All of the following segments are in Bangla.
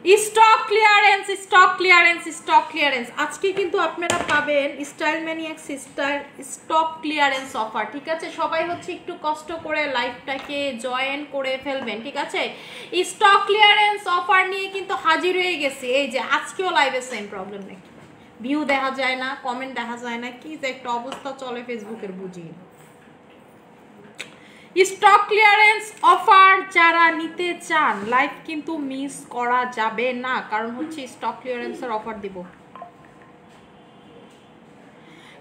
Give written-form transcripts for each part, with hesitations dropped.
Stock clearance, stock clearance, stock clearance. আজকে কিন্তু আপনারা পাবেন স্টাইল ম্যানিয়াক্স স্টক ক্লিয়ারেন্স অফার। ঠিক আছে, সবাই হচ্ছে একটু কষ্ট করে লাইভটাকে জয়েন করে ফেলবেন। ঠিক আছে, স্টক ক্লিয়ারেন্স অফার নিয়ে কিন্তু হাজির হয়ে গেছি। এই যে আজকেও লাইভে সেম প্রবলেম নাকি, ভিউ দেখা যায় না, কমেন্ট দেখা যায় না, কি যে একটা অবস্থা চলে ফেসবুকের বুঝি। স্টক ক্লিয়ারেন্স অফার যারা নিতে চান লাইভ কিন্তু মিস করা যাবে না, কারণ হচ্ছে স্টক ক্লিয়ারেন্সের অফার দিব।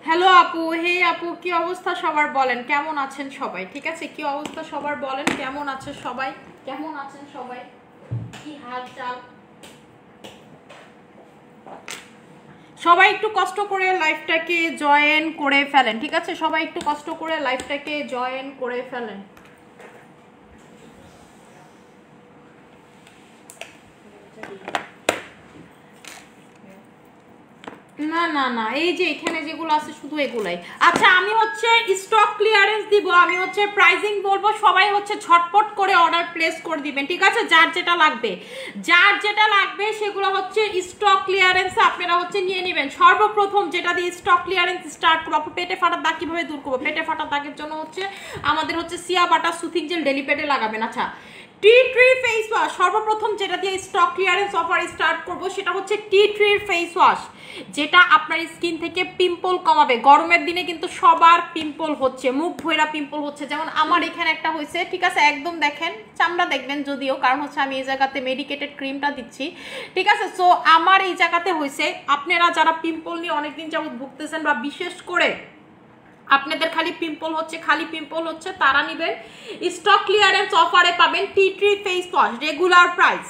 হ্যালো আপু, হে আপু, কি অবস্থা সবার বলেন, কেমন আছেন সবাই? ঠিক আছে, কি অবস্থা সবার বলেন, কেমন আছে সবাই, কেমন আছেন সবাই, কি হাল চাল? সবাই একটু কষ্ট করে লাইভটাকে জয়েন করে ফেলেন। ঠিক আছে, সবাই একটু কষ্ট করে লাইভটাকে জয়েন করে ফেলেন। না না না, এই যে এখানে যেগুলো আছে শুধু এগুলাই। আচ্ছা, আমি হচ্ছে স্টক ক্লিয়ারেন্স দিব, আমি হচ্ছে প্রাইসিং বলবো, সবাই হচ্ছে ঝটপট করে অর্ডার প্লেস করে দিবেন। ঠিক আছে, যার যেটা লাগবে, যার যেটা লাগবে সেগুলো হচ্ছে স্টক ক্লিয়ারেন্স আপনারা হচ্ছে নিয়ে নেবেন। সর্বপ্রথম যেটা দিয়ে স্টক ক্লিয়ারেন্স স্টার্ট করবো, পেটে ফাটার দাগ কিভাবে দূর করবো। পেটে ফাটার দাগের জন্য হচ্ছে আমাদের হচ্ছে সিয়া বাটা সুথিং জেল ডেলি পেটে লাগাবেন। আচ্ছা, টি ট্রি ফেস ওয়াশ, সর্বপ্রথম যেটা দিয়ে স্টক ক্লিয়ারেন্স অফার স্টার্ট করব সেটা হচ্ছে টি ট্রির ফেস ওয়াশ, যেটা আপনার স্কিন থেকে পিম্পল কমাবে। গরমের দিনে কিন্তু সবার পিম্পল হচ্ছে, মুখ ভৈরা পিম্পল হচ্ছে, যেমন আমার এখানে একটা হয়েছে। ঠিক আছে, একদম দেখেন চামড়া দেখবেন যদিও, কারণ হচ্ছে আমি এই জায়গাতে মেডিকেটেড ক্রিমটা দিচ্ছি। ঠিক আছে, সো আমার এই জায়গাতে হয়েছে। আপনারা যারা পিম্পল নিয়ে অনেকদিন যাবত ভুগতেছেন বা বিশেষ করে আপনাদের খালি পিম্পল হচ্ছে তারা নেবেন। স্টক ক্লিয়ারেন্স অফারে পাবেন tea tree face wash regular price.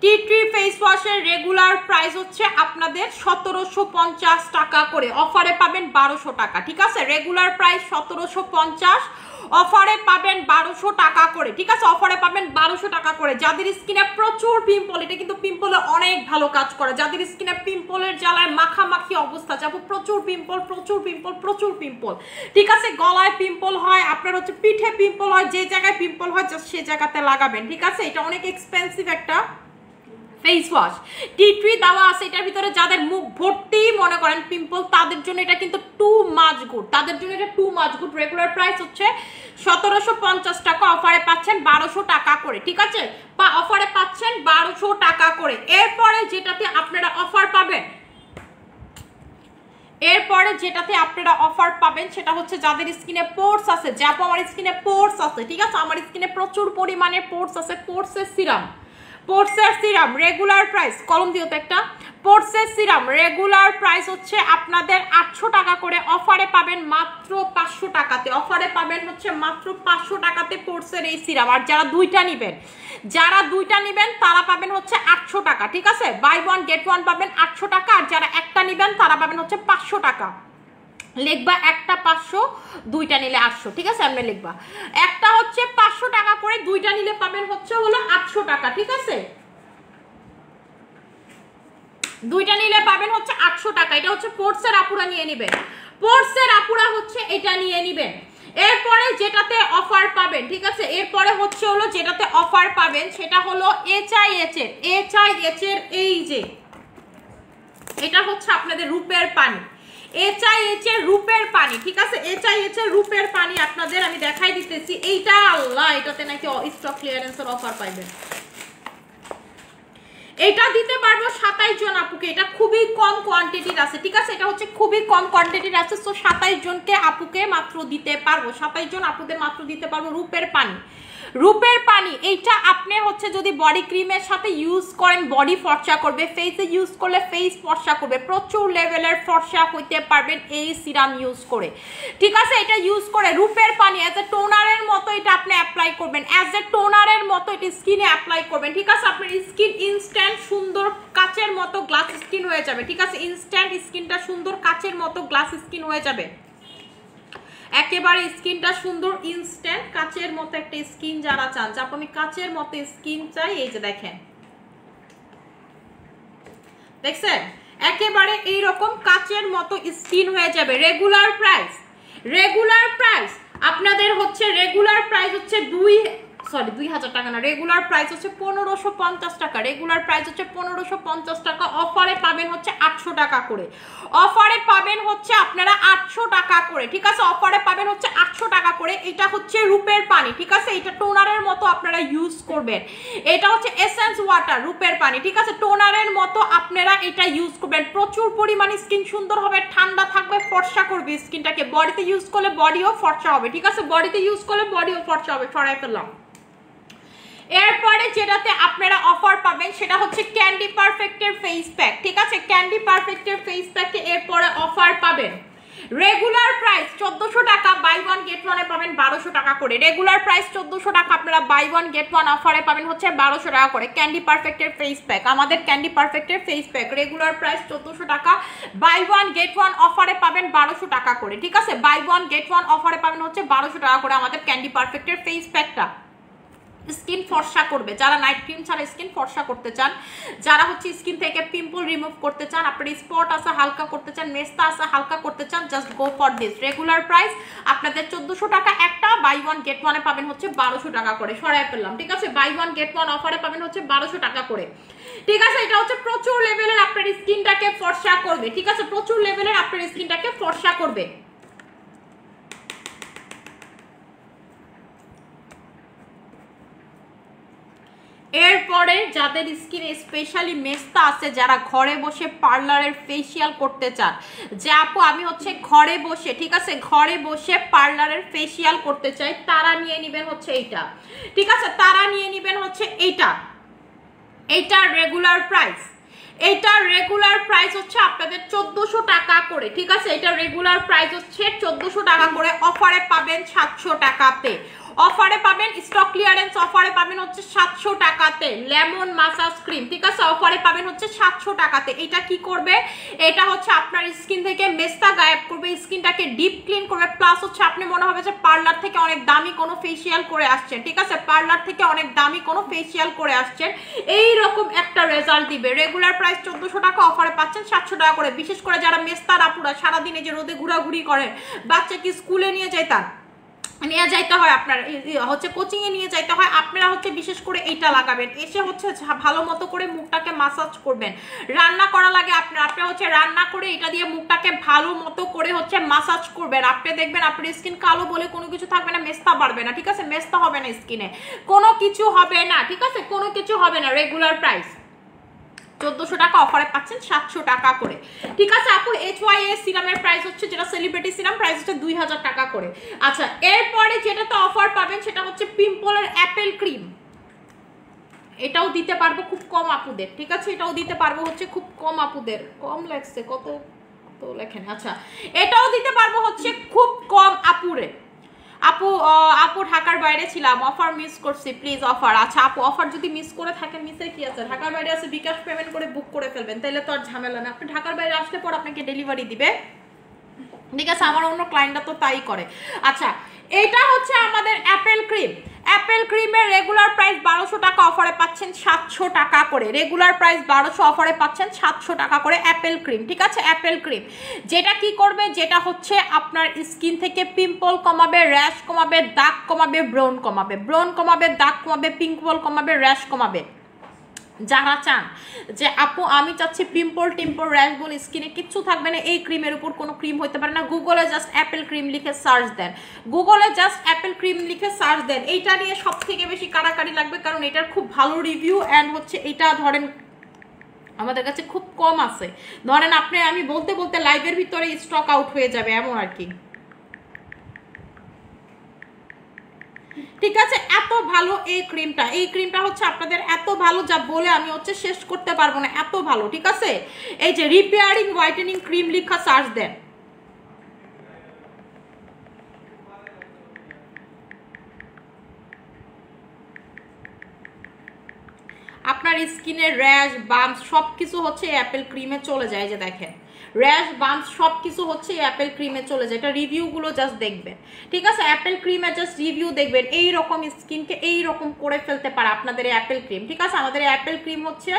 Tea tree face ওয়াশের রেগুলার প্রাইস হচ্ছে আপনাদের 1750 টাকা করে, অফারে পাবেন 1200 টাকা। ঠিক আছে, রেগুলার প্রাইস 1750, অফারে পাবেন 1200 টাকা করে। ঠিক আছে, অফারে পাবেন 1200 টাকা করে। যাদের স্কিনে প্রচুর পিম্পল, এটা কিন্তু পিম্পলে অনেক ভালো কাজ করে। যাদের স্কিনে পিম্পলের জ্বালায় মাখামাখি অবস্থা, যাবো প্রচুর পিম্পল, প্রচুর পিম্পল, প্রচুর পিম্পল। ঠিক আছে, গলায় পিম্পল হয়, আপনার হচ্ছে পিঠে পিম্পল হয়, যে জায়গায় পিম্পল হয় জাস্ট সে জায়গাতে লাগাবেন। ঠিক আছে, এটা অনেক এক্সপেন্সিভ একটা ফেস ওয়াশ, টি ট্রি দেওয়া আছে এটার ভিতরে। যাদের মুখ ভর্তি মনে করেন পিম্পল, তাদের জন্য এটা কিন্তু টু মাচ গুড, তাদের জন্য এটা too much good. Regular price হচ্ছে 1750 টাকা, অফারে পাচ্ছেন 1200 টাকা করে। ঠিক আছে, অফারে পাচ্ছেন 1200 টাকা করে। এরপরে যেটাতে আপনারা অফার পাবেন, সেটা হচ্ছে যাদের স্কিনে পোর্স আছে। যাবো আমার স্কিনে পোর্স আছে, ঠিক আছে, আমার স্কিনে প্রচুর পরিমাণে পোর্স আছে, পোর্সের সিরাম রেগুলার প্রাইস, কলম দিও তো একটা। পোর্সের সিরাম রেগুলার প্রাইস হচ্ছে আপনাদের 800 টাকা করে, অফারে পাবেন মাত্র 500 টাকাতে। অফারে পাবেন হচ্ছে মাত্র 500 টাকাতে পোর্সের এই সিরাম। আর যারা দুইটা নেবেন তারা পাবেন হচ্ছে 800 টাকা। ঠিক আছে, বাই ওয়ান গেট ওয়ান পাবেন 800 টাকা। আর যারা একটা নেবেন তারা পাবেন হচ্ছে 500 টাকা। লিখবা একটা 500, দুইটা নিলে 800। ঠিক আছে, আমরা লিখবা একটা হচ্ছে 500 টাকা করে, দুইটা নিলে পাবেন হচ্ছে হলো 800 টাকা। ঠিক আছে, দুইটা নিলে পাবেন হচ্ছে 800 টাকা। এটা হচ্ছে পোর্সের আপুরা নিয়ে নেবেন, পোর্সের আপুরা হচ্ছে এটা নিয়ে নেবেন। এরপরে যেটাতে অফার পাবেন, ঠিক আছে, এরপরে হচ্ছে হলো যেটাতে অফার পাবেন সেটা হলো HIH এর এই যে এটা হচ্ছে আপনাদের রূপের পানি, HIH এর রূপের পানি। ঠিক আছে, HIH এর রূপের পানি আপনাদের আমি দেখাই দিতেছি। এইটা আল্লাহ, এটাতে নাকি স্টক ক্লিয়ারেন্সের অফার পাইবেন। এটা দিতে পারবো 27 জন আপুকে, এটা খুবই কম কোয়ান্টিটির আছে। ঠিক আছে, এটা হচ্ছে খুবই কম কোয়ান্টিটির আছে, সো 27 জনকে আপুকে মাত্র দিতে পারবো, 27 জন আপুদের মাত্র দিতে পারবো রূপের পানি। এইটা আপনি হচ্ছে যদি বডি ক্রিমের সাথে ইউজ করেন বডি ফর্সা করবে, ফেসে ইউজ করলে ফেস ফর্সা করবে, প্রচুর লেভেলের ফর্সা হইতে পারবেন এই সিরাম ইউজ করে। ঠিক আছে, এটা ইউজ করে রূপের পানি অ্যাজ এ টোনারের মতো এটা আপনি অ্যাপ্লাই করবেন, এটা স্কিনে অ্যাপ্লাই করবেন। ঠিক আছে, আপনার স্কিন ইনস্ট্যান্ট সুন্দর কাচের মতো গ্লাস স্কিন হয়ে যাবে। ঠিক আছে, ইনস্ট্যান্ট স্কিনটা সুন্দর কাচের মতো গ্লাস স্কিন হয়ে যাবে, একেবারে স্কিনটা সুন্দর ইনস্ট্যান্ট কাচের মতো একটা স্কিন। যারা চান যে আপনি কাচের মতো স্কিন চাই, এই যে দেখেন, দেখছেন, একেবারে এইরকম কাচের মতো স্কিন হয়ে যাবে। রেগুলার প্রাইস আপনাদের হচ্ছে রেগুলার প্রাইস হচ্ছে সরি 2000 টাকা না, রেগুলার প্রাইস হচ্ছে 1550 টাকা, রেগুলার প্রাইস হচ্ছে 1550 টাকা, অফারে পাবেন হচ্ছে 800 টাকা করে, অফারে পাবেন হচ্ছে আপনারা 800 টাকা করে, ঠিক আছে, অফারে পাবেন হচ্ছে 800 টাকা করে। এটা হচ্ছে রূপের পানি, ঠিক আছে, এটা টোনারের মতো আপনারা ইউজ করবেন, এটা হচ্ছে এসেন্স ওয়াটার রূপের পানি, ঠিক আছে, টোনারের মতো আপনারা এটা ইউজ করবেন, প্রচুর পরিমাণে স্কিন সুন্দর হবে, ঠান্ডা থাকবে, ফর্সা করবে স্কিনটাকে, বডিতে ইউজ করলে বডিও ফর্সা হবে, ঠিক আছে, বডিতে ইউজ করলে বডিও ফর্সা হবে। সরাই ফেললাম। এরপরে যেটাতে আপনারা অফার পাবেন সেটা হচ্ছে ক্যান্ডি পারফেক্টের ফেস প্যাক, ঠিক আছে, ক্যান্ডি পারফেক্টের ফেস প্যাকে এরপরে অফার পাবেন। রেগুলার প্রাইস 1400 টাকা, বাই ওয়ান গেট ওয়ানে পাবেন 1200 টাকা করে, রেগুলার প্রাইস 1400 টাকা, আপনারা বাই ওয়ান গেট ওয়ান অফারে পাবেন হচ্ছে 1200 টাকা করে। ক্যান্ডি পারফেক্টের ফেস প্যাক, আমাদের ক্যান্ডি পারফেক্টের ফেস প্যাক রেগুলার প্রাইস 1400 টাকা, বাই ওয়ান গেট ওয়ান অফারে পাবেন 1200 টাকা করে, ঠিক আছে, বাই ওয়ান গেট ওয়ান অফারে পাবেন হচ্ছে 1200 টাকা করে আমাদের ক্যান্ডি পারফেক্টের ফেস প্যাকটা। স্কিন ফর্সা করবে, যারা নাইট ক্রিম ছাড়া স্কিন ফর্সা করতে চান, যারা হচ্ছে স্কিন থেকে পিম্পল রিমুভ করতে চান, আপনার স্পট আসা হালকা করতে চান, মেস্তা আসা হালকা করতে চান, just go for this. Regular price আপনাদের 1400 টাকা একটা, বাই ওয়ান গেট ওয়ানে পাবেন হচ্ছে 1200 টাকা করে। সরাই ফেললাম, ঠিক আছে, বাই ওয়ান গেট ওয়ান অফারে পাবেন হচ্ছে 1200 টাকা করে, ঠিক আছে। এটা হচ্ছে প্রচুর লেভেলের আপনার স্কিনটাকে ফর্সা করবে, ঠিক আছে, প্রচুর লেভেলের আপনার স্কিনটাকে ফর্সা করবে। এরপরে যাদের স্কিনে স্পেশালি মেস্তা আছে, যারা ঘরে বসে পার্লারের ফেসিয়াল করতে চান, যে আপু আমি হচ্ছে ঘরে বসে, ঠিক আছে, ঘরে বসে পার্লারের ফেসিয়াল করতে চাই, তারা নিয়ে নেবেন হচ্ছে এইটা, ঠিক আছে, তারা নিয়ে নেবেন হচ্ছে এইটা, এইটার রেগুলার প্রাইস, এইটার রেগুলার প্রাইস হচ্ছে আপনাদের 1400 টাকা করে, ঠিক আছে, এটা রেগুলার প্রাইস হচ্ছে 1400 টাকা করে, অফারে পাবেন 700 টাকাতে, অফারে পাবেন, স্টক ক্লিয়ারেন্স অফারে পাবেন হচ্ছে 700 টাকাতে। লেমন মাসাজ ক্রিম, ঠিক আছে, অফারে পাবেন হচ্ছে 700 টাকাতে। এটা কি করবে, এটা হচ্ছে আপনার স্কিন থেকে মেস্তা গায়েব করবে, স্কিনটাকে ডিপ ক্লিন করবে, প্লাস হচ্ছে আপনি মনে হবে যে পার্লার থেকে অনেক দামি কোনো ফেসিয়াল করে আসছেন, ঠিক আছে, পার্লার থেকে অনেক দামি কোনো ফেসিয়াল করে আসছেন, এই রকম একটা রেজাল্ট দিবে। রেগুলার প্রাইস 1400 টাকা, অফারে পাচ্ছেন 700 টাকা করে। বিশেষ করে যারা মেস্তার আপুরা সারাদিনে যে রোদে ঘোরাঘুরি করেন, বাচ্চাকে স্কুলে নিয়ে যাইতে হয়, আপনার হচ্ছে কোচিং এ নিয়ে যাইতে হয়, আপনারা হচ্ছে বিশেষ করে এইটা লাগাবেন, এসে হচ্ছে ভালো মতো করে মুখটাকে মাসাজ করবেন, রান্না করা লাগে আপনারা হচ্ছে রান্না করে এটা দিয়ে মুখটাকে ভালো মতো করে হচ্ছে মাসাজ করবেন, আপনি দেখবেন আপনার স্কিন কালো বলে কোনো কিছু থাকবে না, মেস্তা বাড়বে না, ঠিক আছে, মেস্তা হবে না স্কিনে, কোনো কিছু হবে না, ঠিক আছে, কোনো কিছু হবে না। রেগুলার প্রাইস 1400 টাকা, অফারে পাচ্ছেন 700 টাকা করে, ঠিক আছে আপু। HYA সিরামের প্রাইস হচ্ছে, যেটা সেলিব্রিটি সিরাম, প্রাইস হচ্ছে 2000 টাকা করে। আচ্ছা, এরপরে যেটাতে অফার পাবেন সেটা হচ্ছে পিম্পলের অ্যাপেল ক্রিম, এটাও দিতে পারবো খুব কম আপুদের, ঠিক আছে, এটাও দিতে পারবো হচ্ছে খুব কম আপুদের, কম লাগছে কত তো লেখেন, আচ্ছা, এটাও দিতে পারবো হচ্ছে খুব কম আপুরে। আপু ঢাকার বাইরে ছিলাম, অফার মিস করছি, প্লিজ অফার। আচ্ছা আপু, অফার যদি মিস করে থাকেন, মিসের কি আছে, ঢাকার বাইরে আছে, বিকাশ পেমেন্ট করে বুক করে ফেলবেন, তাহলে তো আর ঝামেলা না, আপনি ঢাকার বাইরে আসলে পর আপনাকে ডেলিভারি দিবে, ঠিক আছে, আমার অন্য ক্লায়েন্টরা তো তাই করে। আচ্ছা, এটা হচ্ছে আমাদের অ্যাপেল ক্রিম, অ্যাপেল ক্রিমের রেগুলার প্রাইস 1200 টাকা, অফারে পাচ্ছেন 700 টাকা করে, রেগুলার প্রাইস 1200, অফারে পাচ্ছেন 700 টাকা করে অ্যাপেল ক্রিম, ঠিক আছে, অ্যাপেল ক্রিম যেটা কি করবে, যেটা হচ্ছে আপনার স্কিন থেকে পিম্পল কমাবে, র্যাশ কমাবে, দাগ কমাবে, ব্রন কমাবে, ব্রন কমাবে, দাগ কমাবে, পিম্পল কমাবে, র্যাশ কমাবে। যারা চান যে আপু আমি চাচ্ছি পিম্পল টিম্পল র্যাশ বলে স্কিনে কিচ্ছু থাকবে না, এই ক্রিমের উপর কোনো ক্রিম হতে পারে না, গুগলে জাস্ট অ্যাপেল ক্রিম লিখে সার্চ দেন, গুগলে জাস্ট অ্যাপেল ক্রিম লিখে সার্চ দেন। এইটা নিয়ে সব থেকে বেশি কাড়াকাড়ি লাগবে, কারণ এটার খুব ভালো রিভিউ, অ্যান্ড হচ্ছে এটা ধরেন আমাদের কাছে খুব কম আছে, ধরেন আপনি আমি বলতে বলতে লাইভের ভিতরে স্টক আউট হয়ে যাবে এমন আর কি, ঠিক আছে, এত ভালো এই ক্রিমটা, এই ক্রিমটা হচ্ছে আপনাদের এত ভালো যা বলে আমি হচ্ছে শেষ করতে পারবো না, এত ভালো, ঠিক আছে। এই যে রিপেয়ারিং হোয়াইটেনিং ক্রিম লিখা সার্চ দেন, আপনার স্কিনের র্যাশ বাম্পস সবকিছু হচ্ছে অ্যাপেল ক্রিমে চলে যায়, যে দেখেন র্যাশ বাম্পস সবকিছু হচ্ছে অ্যাপেল ক্রিমে চলে যায়, এটা রিভিউগুলো জাস্ট দেখবেন, ঠিক আছে, অ্যাপেল ক্রিমের জাস্ট রিভিউ দেখবেন, এই রকম স্কিনকে এই রকম করে ফেলতে পারে আপনাদের এই অ্যাপেল ক্রিম, ঠিক আছে, আমাদের অ্যাপেল ক্রিম হচ্ছে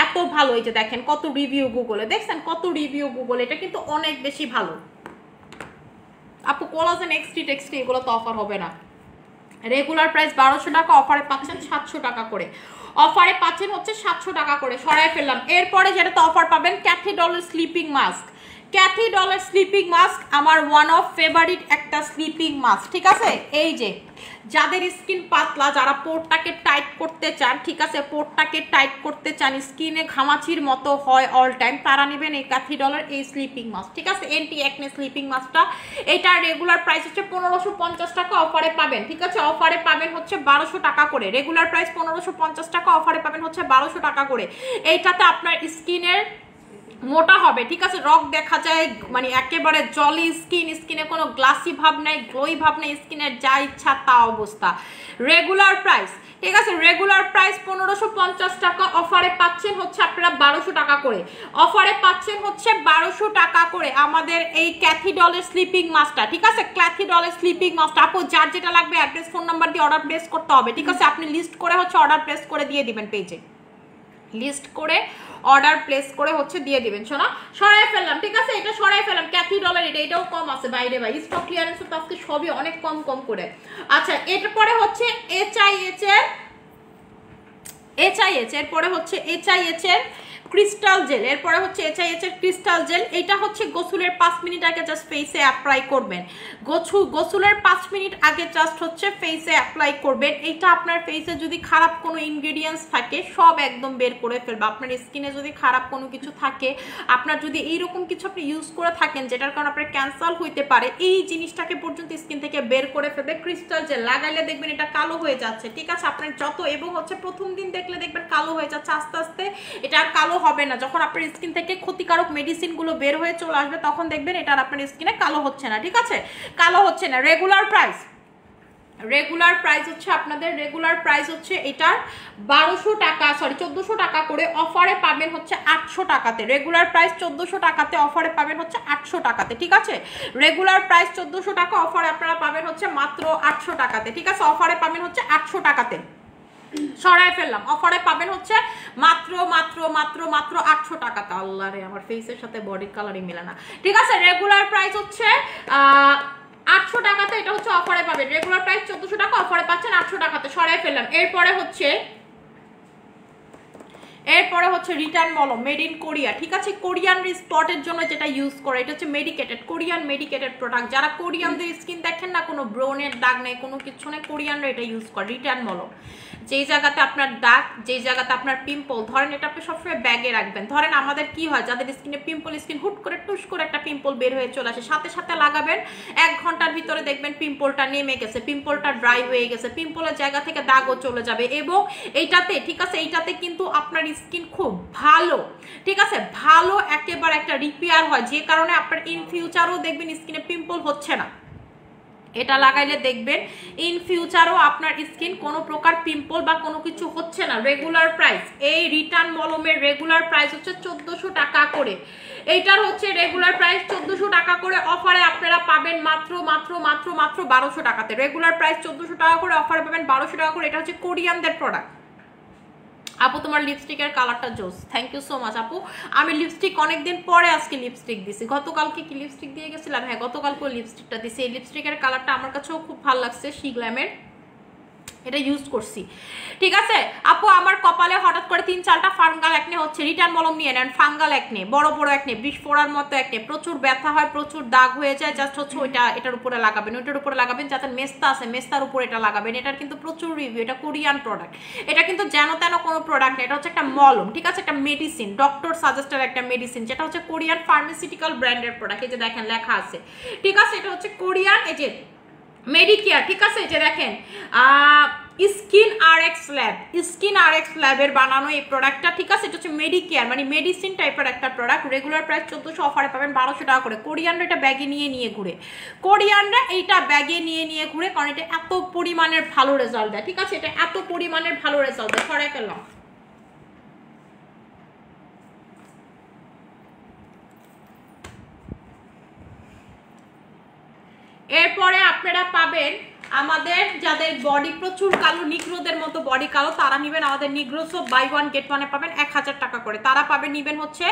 এত ভালো, এই যে দেখেন কত রিভিউ গুগলে, দেখছেন কত রিভিউ গুগলে, এটা কিন্তু অনেক বেশি ভালো। আপু কোলাজেন এক্সটি টেক্সটি এগুলো তো অফার হবে না, রেগুলার প্রাইস 1200 টাকা, অফারে পাচ্ছেন 700 টাকা করে, অফারে পাচ্ছেন হচ্ছে 700 টাকা করে, সরাই ফেললাম। এরপরে যেটাতে অফার পাবেন ক্যাথি ডলের স্লিপিং মাস্ক। ক্যাথি ডলের স্লিপিং মাস্ক আমার ওয়ান অফ ফেভারিট একটা স্লিপিং মাস্ক, ঠিক আছে। এই যে যাদের স্কিন পাতলা, যারা পোরটাকে টাইট করতে চান, ঠিক আছে, পোরটাকে টাইট করতে চান, স্কিনে ঘামাচির মতো হয় অল টাইম, তারা নেবেন এই ক্যাথি ডলের এই স্লিপিং মাস্ক, ঠিক আছে, এন্টি অ্যাকনে স্লিপিং মাস্কটা। এইটার রেগুলার প্রাইস হচ্ছে 1550 টাকা, অফারে পাবেন, ঠিক আছে, অফারে পাবেন হচ্ছে 1200 টাকা করে। রেগুলার প্রাইস 1550 টাকা, অফারে পাবেন হচ্ছে 1200 টাকা করে। এইটাতে আপনার স্কিনের মোটা হবে, ঠিক আছে, রক দেখা যায়, মানে একেবারে জলি স্কিন, স্কিনে কোনো গ্লাসি ভাব নাই, গ্লোই ভাব নাই, স্কিনের যা ইচ্ছা তা অবস্থা। রেগুলার প্রাইস, ঠিক আছে, রেগুলার প্রাইস 1550 টাকা, অফারে পাচ্ছেন হচ্ছে আপনারা 1200 টাকা করে, অফারে পাচ্ছেন হচ্ছে 1200 টাকা করে আমাদের এই ক্যাথি ডলের স্লিপিং মাস্কটা, ঠিক আছে, ক্যাথি ডলের স্লিপিং মাস্কটা। আপু যার যেটা লাগবে অ্যাড্রেস ফোন নাম্বার দিয়ে অর্ডার প্লেস করতে হবে, ঠিক আছে, আপনি লিস্ট করে হচ্ছে অর্ডার প্লেস করে দিয়ে দিবেন, পেজে লিস্ট করে অর্ডার প্লেস করে হচ্ছে দিয়ে দিবেন। শোনা, সরাই ফেললাম, ঠিক আছে, এটা সরাই ফেললাম ক্যাথি ডলার, এটাও কম আছে বাইরে ভাই, স্টক ক্লিয়ারেন্স তো আজকে সবই অনেক কম কম করে। আচ্ছা, এরপরে হচ্ছে এইচআইএচ এর পরে হচ্ছে এইচআইএচ এর ক্রিস্টাল জেল, এরপরে হচ্ছে এইচআইএচ এর ক্রিস্টাল জেল। এটা হচ্ছে গোসলের 5 মিনিট আগে জাস্ট ফেসে অ্যাপ্লাই করবেন, গোসলের 5 মিনিট আগে জাস্ট হচ্ছে ফেসে অ্যাপ্লাই করবেন। এইটা আপনার ফেসে যদি খারাপ কোনো ইনগ্রেডিয়েন্টস থাকে সব একদম বের করে ফেলবে। আপনার স্কিনে যদি খারাপ কোনো কিছু থাকে, আপনার যদি এইরকম কিছু আপনি ইউজ করে থাকেন যেটার কারণে আপনার ক্যান্সার হইতে পারে, এই জিনিসটাকে পর্যন্ত স্কিন থেকে বের করে ফেলবে। ক্রিস্টাল জেল লাগাইলে দেখবেন এটা কালো হয়ে যাচ্ছে, ঠিক আছে, আপনার যত, এবং হচ্ছে প্রথম দিন দেখলে দেখবেন কালো হয়ে যাচ্ছে, আস্তে আস্তে এটা আর কালো হবে না। যখন আপনার স্কিন থেকে ক্ষতিকারক মেডিসিনগুলো বের হয়ে চলে আসবে তখন দেখবেন এটা আর আপনার স্কিনে কালো হচ্ছে না, ঠিক আছে, কালো হচ্ছে না। রেগুলার প্রাইস হচ্ছে আপনাদের, রেগুলার প্রাইস হচ্ছে এটার 1200 টাকা, সরি 1400 টাকা করে, অফারে পাবেন হচ্ছে 800 টাকাতে। রেগুলার প্রাইস 1400 টাকাতে, অফারে পাবেন হচ্ছে 800 টাকাতে, ঠিক আছে, রেগুলার প্রাইস 1400 টাকা, অফারে আপনারা পাবেন হচ্ছে মাত্র 800 টাকাতে, ঠিক আছে, অফারে পাবেন হচ্ছে 800 টাকাতে, সরাই ফেললাম, অফারে পাবেন হচ্ছে মাত্র মাত্র মাত্র মাত্র 800 টাকাতে। আল্লাহ রে, আমার ফেসের সাথে বডির কালারই মেলে না, ঠিক আছে, রেগুলার প্রাইস হচ্ছে 800 টাকাতে, এটা হচ্ছে অফারে পাবেন। রেগুলার প্রাইস 1400 টাকা, অফারে পাচ্ছেন 800 টাকাতে, সরাই ফেললাম। এরপরে হচ্ছে রিটার্ন মলম, মেড ইন কোরিয়া, ঠিক আছে, কোরিয়ান স্পটের জন্য যেটা ইউজ করে, এটা হচ্ছে মেডিকেটেড, কোরিয়ান মেডিকেটেড প্রোডাক্ট। যারা কোরিয়ানদের স্কিন দেখেন না, কোনো ব্রনের দাগ নেই, কোনো কিছু নেই, কোরিয়ানরা এটা ইউজ করে। রিটার্ন মলম, যেই জায়গাতে আপনার দাগ, যেই জায়গাতে আপনার পিম্পল, ধরেন এটা আপনি সবসময় ব্যাগে রাখবেন। ধরেন আমাদের কি হয়, যাদের স্কিনে পিম্পল, স্কিন হুট করে টুস করে একটা পিম্পল বের হয়ে চলে আসে, সাথে সাথে লাগাবেন, 1 ঘন্টার ভিতরে দেখবেন পিম্পলটা নেমে গেছে, পিম্পলটা ড্রাই হয়ে গেছে, পিম্পলের জায়গা থেকে দাগও চলে যাবে। এবং এইটাতে, ঠিক আছে, এইটাতে কিন্তু আপনার স্কিন খুব ভালো, ঠিক আছে, ভালো একেবারে একটা রিপেয়ার হয়, যে কারণে আপনার ইন ফিউচারও দেখবেন স্কিনে পিম্পল হচ্ছে না। এটা লাগাইলে দেখবেন ইন ফিউচারও আপনার স্কিন কোনো প্রকার পিম্পল বা কোনো কিছু হচ্ছে না। রেগুলার প্রাইস, এই রিটার্ন মলমের রেগুলার প্রাইস হচ্ছে 1400 টাকা করে, এইটার হচ্ছে রেগুলার প্রাইস 1400 টাকা করে, অফারে আপনারা পাবেন মাত্র মাত্র মাত্র মাত্র 1200 টাকাতে। রেগুলার প্রাইস 1400 টাকা করে, অফারে পাবেন 1200 টাকা করে। এটা হচ্ছে কোরিয়ানদের প্রোডাক্ট। আপু তোমার লিপস্টিকের কালারটা জোস, থ্যাংক ইউ সো মাচ আপু। আমি লিপস্টিক অনেকদিন পরে আজকে লিপস্টিক দিছি, গতকালকে কি লিপস্টিক দিয়ে গেছিলাম, হ্যাঁ গতকালকে লিপস্টিকটা দিছি। এই লিপস্টিকের কালারটা আমার কাছেও খুব ভালো লাগছে, শিগ্ল্যামের, এটা ইউজ করছি, ঠিক আছে আপু। আমার কপালে হঠাৎ করে 3-4টা ফাঙ্গাল একনে হচ্ছে, রিটার্ন মলম নিয়ে নেন। ফাঙ্গাল একনে, বড় বড় একনে, বিষ পড়ার মতো একনে, প্রচুর ব্যথা হয়, প্রচুর দাগ হয়ে যায়, জাস্ট হচ্ছে এটার উপরে লাগাবেন, ওইটার উপরে লাগাবেন। যাতে মেস্তা আছে, মেস্তার উপরে এটা লাগাবেন। এটার কিন্তু প্রচুর রিভিউ, এটা কোরিয়ান প্রোডাক্ট, এটা কিন্তু যেন তেন কোনো প্রোডাক্ট না, এটা হচ্ছে একটা মলম, ঠিক আছে, একটা মেডিসিন, ডক্টর সাজেস্টেড একটা মেডিসিন, যেটা হচ্ছে কোরিয়ান ফার্মাসিউটিক্যাল ব্র্যান্ডের প্রোডাক্ট। এই যে দেখেন লেখা আছে, ঠিক আছে, এটা হচ্ছে কোরিয়ান, এই যে মেডিকেয়ার, ঠিক আছে, এটা দেখেন স্কিন আরএক্স ল্যাবের বানানো এই প্রোডাক্টটা, ঠিক আছে, এটা হচ্ছে মেডিকেয়ার, মানে মেডিসিন টাইপের একটা প্রোডাক্ট। রেগুলার প্রাইস 1400, অফারে পাবেন 1200 টাকা করে। কোরিয়ানরা এটা ব্যাগে নিয়ে ঘুরে, কোরিয়ানরা এইটা ব্যাগে নিয়ে ঘুরে, কারণ এটা এত পরিমাণের ভালো রেজাল্ট দেয়, ঠিক আছে, এটা এত পরিমাণের ভালো রেজাল্ট দেয়। সরাই ফেললাম। এরপরে আপনারা পাবেন আমাদের যাদের বডি প্রচুর কালো, নিগ্রোদের মতো বডি কালো, তারা নেবেন আমাদের negro soap, buy one get ওয়ানে পাবেন 1000 টাকা করে। তারা পাবেন নেবেন হচ্ছে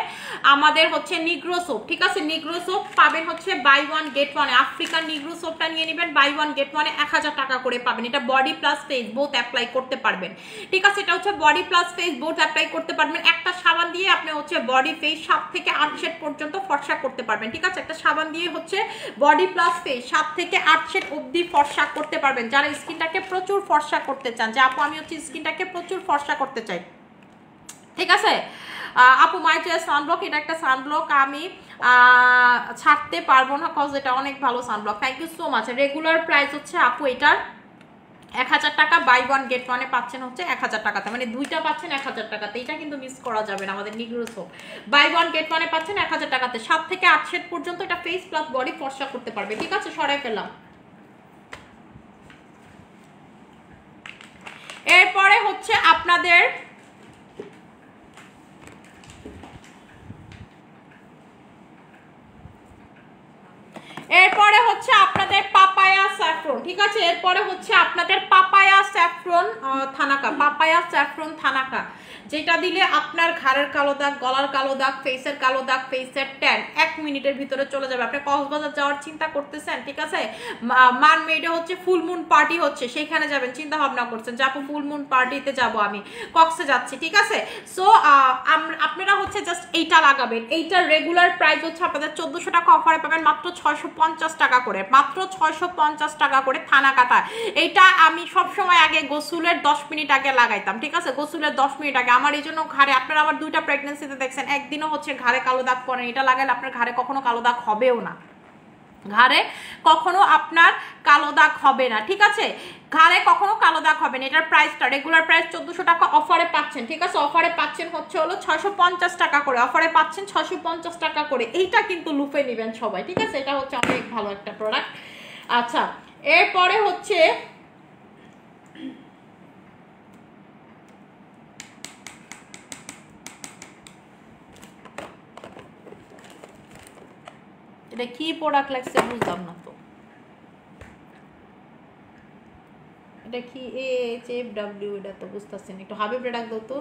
আমাদের হচ্ছে নিগ্রো সোপ, ঠিক আছে? নিগ্রো সোপ পাবেন হচ্ছে বাই ওয়ান গেট ওয়ানে। আফ্রিকান নিগ্রো সোপটা নিয়ে নেবেন বাই ওয়ান গেট ওয়ানে 1000 টাকা করে পাবেন। এটা body plus face both apply করতে পারবেন, ঠিক আছে? এটা হচ্ছে body plus face both apply করতে পারবেন। একটা সাবান দিয়ে আপনি হচ্ছে বডি ফেস 7 থেকে 8 শেড পর্যন্ত ফর্সা করতে পারবেন, ঠিক আছে? একটা সাবান দিয়ে হচ্ছে বডি প্লাস ফেস 7 থেকে 8 শেড অবধি ফর্সা করতে পারবেন। যারা স্কিনটাকে প্রচুর ফর্সা করতে চান, যে আপু আমি হচ্ছে স্কিনটাকে প্রচুর ফর্সা করতে চাই, ঠিক আছে? আপু মাই চয়েস সানব্লক, এটা একটা সানব্লক আমি ছাড়তে পারবো না কজ এটা অনেক ভালো sunblock. Thank you so much. Regular price হচ্ছে আপু এটার 1000 টাকা, বাই ওয়ান গেট ওয়ানে পাচ্ছেন হচ্ছে 1000 টাকাতে, মানে দুইটা পাচ্ছেন 1000 টাকাতে। এটা কিন্তু মিস করা যাবে না। আমাদের negro soap buy one get ওয়ানে পাচ্ছেন 1000 টাকাতে। 7 থেকে 8 শেড পর্যন্ত এটা ফেস প্লাস বডি ফর্সা করতে পারবে, ঠিক আছে? সরাই ফেললাম। এরপরে হচ্ছে আপনাদের পাপায়া স্যাফরন, ঠিক আছে? এরপরে হচ্ছে আপনাদের papaya saffron thanaka, papaya saffron thanaka, যেটা দিলে আপনার ঘাড়ের কালো দাগ, গলার কালো দাগ, ফেসের কালো দাগ, ফেসের ট্যান 1 মিনিটের ভিতরে চলে যাবে। আপনি কক্সবাজার যাওয়ার চিন্তা করতেছেন, ঠিক আছে? মানমেডে হচ্ছে ফুল মুন পার্টি হচ্ছে, সেখানে যাবেন, চিন্তা ভাবনা করছেন যে আপু ফুল মুন পার্টিতে যাব, আমি কক্সে যাচ্ছি, ঠিক আছে? সো আপনারা হচ্ছে জাস্ট এইটা লাগাবেন। এইটার রেগুলার প্রাইস হচ্ছে আপনাদের 1400 টাকা, অফারে পাবেন মাত্র 650 টাকা করে, মাত্র 650 টাকা করে থানা কাটা। এইটা আমি সবসময় আগে গোসলের 10 মিনিট আগে লাগাইতাম, ঠিক আছে? গোসলের 10 মিনিট আগে। আমার এই জন্য ঘাড়ে, আপনারা আমার 2টা প্রেগনেন্সিতে দেখছেন একদিনও হচ্ছে ঘাড়ে কালো দাগ পড়েন। এটা লাগালে আপনার ঘাড়ে কখনো কালো দাগ হবেও না, ঘাড়ে কখনো আপনার কালো দাগ হবে না, ঠিক আছে? ঘাড়ে কখনো কালো দাগ হবে না। এটার প্রাইসটা রেগুলার প্রাইস 1400 টাকা, অফারে পাচ্ছেন, ঠিক আছে? অফারে পাচ্ছেন হচ্ছে হলো 650 টাকা করে, অফারে পাচ্ছেন 650 টাকা করে। এইটা কিন্তু লুফে নেবেন সবাই, ঠিক আছে? এটা হচ্ছে অনেক ভালো একটা প্রোডাক্ট। আচ্ছা, এরপরে হচ্ছে এটা কি প্রোডাক্ট লাগছে বুঝলাম না তো, এটা কি HFW, এটা তো বুঝতেছেন, একটু হাবি প্রোডাক্ট দাও তো।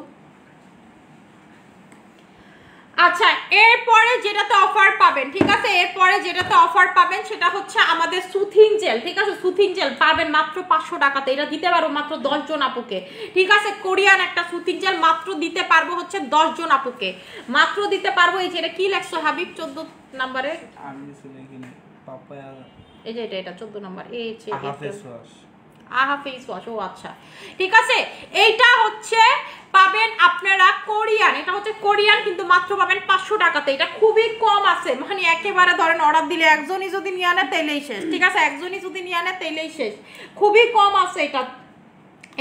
আচ্ছা, এরপরে যেটাতে অফার পাবেন, ঠিক আছে? এরপরে যেটাতে অফার পাবেন সেটা হচ্ছে আমাদের সুথিং জেল, ঠিক আছে? সুথিং জেল পাবেন মাত্র 500 টাকাতে। এটা দিতে পারবো মাত্র 10 জন আপুকে, ঠিক আছে? কোরিয়ান একটা সুথিং জেল মাত্র দিতে পারবো হচ্ছে 10 জন আপুকে, মাত্র দিতে পারবো। এই যে এটা কি লেখছো হাবিব 14 নম্বরে, এই যে এটা 14 নম্বর, আহা ফেস ওয়াশ। ও আচ্ছা, ঠিক আছে? এইটা হচ্ছে পাবেন আপনারা কোরিয়ান, এটা হচ্ছে কোরিয়ান, কিন্তু মাত্র পাবেন 500 টাকাতে। এটা খুবই কম আছে, মানে একেবারে ধরেন অর্ডার দিলে একজনই যদি নিয়ে আনে তাইলেই শেষ, ঠিক আছে? একজনই যদি নিয়ে আনে তাইলেই শেষ, খুবই কম আছে এটা।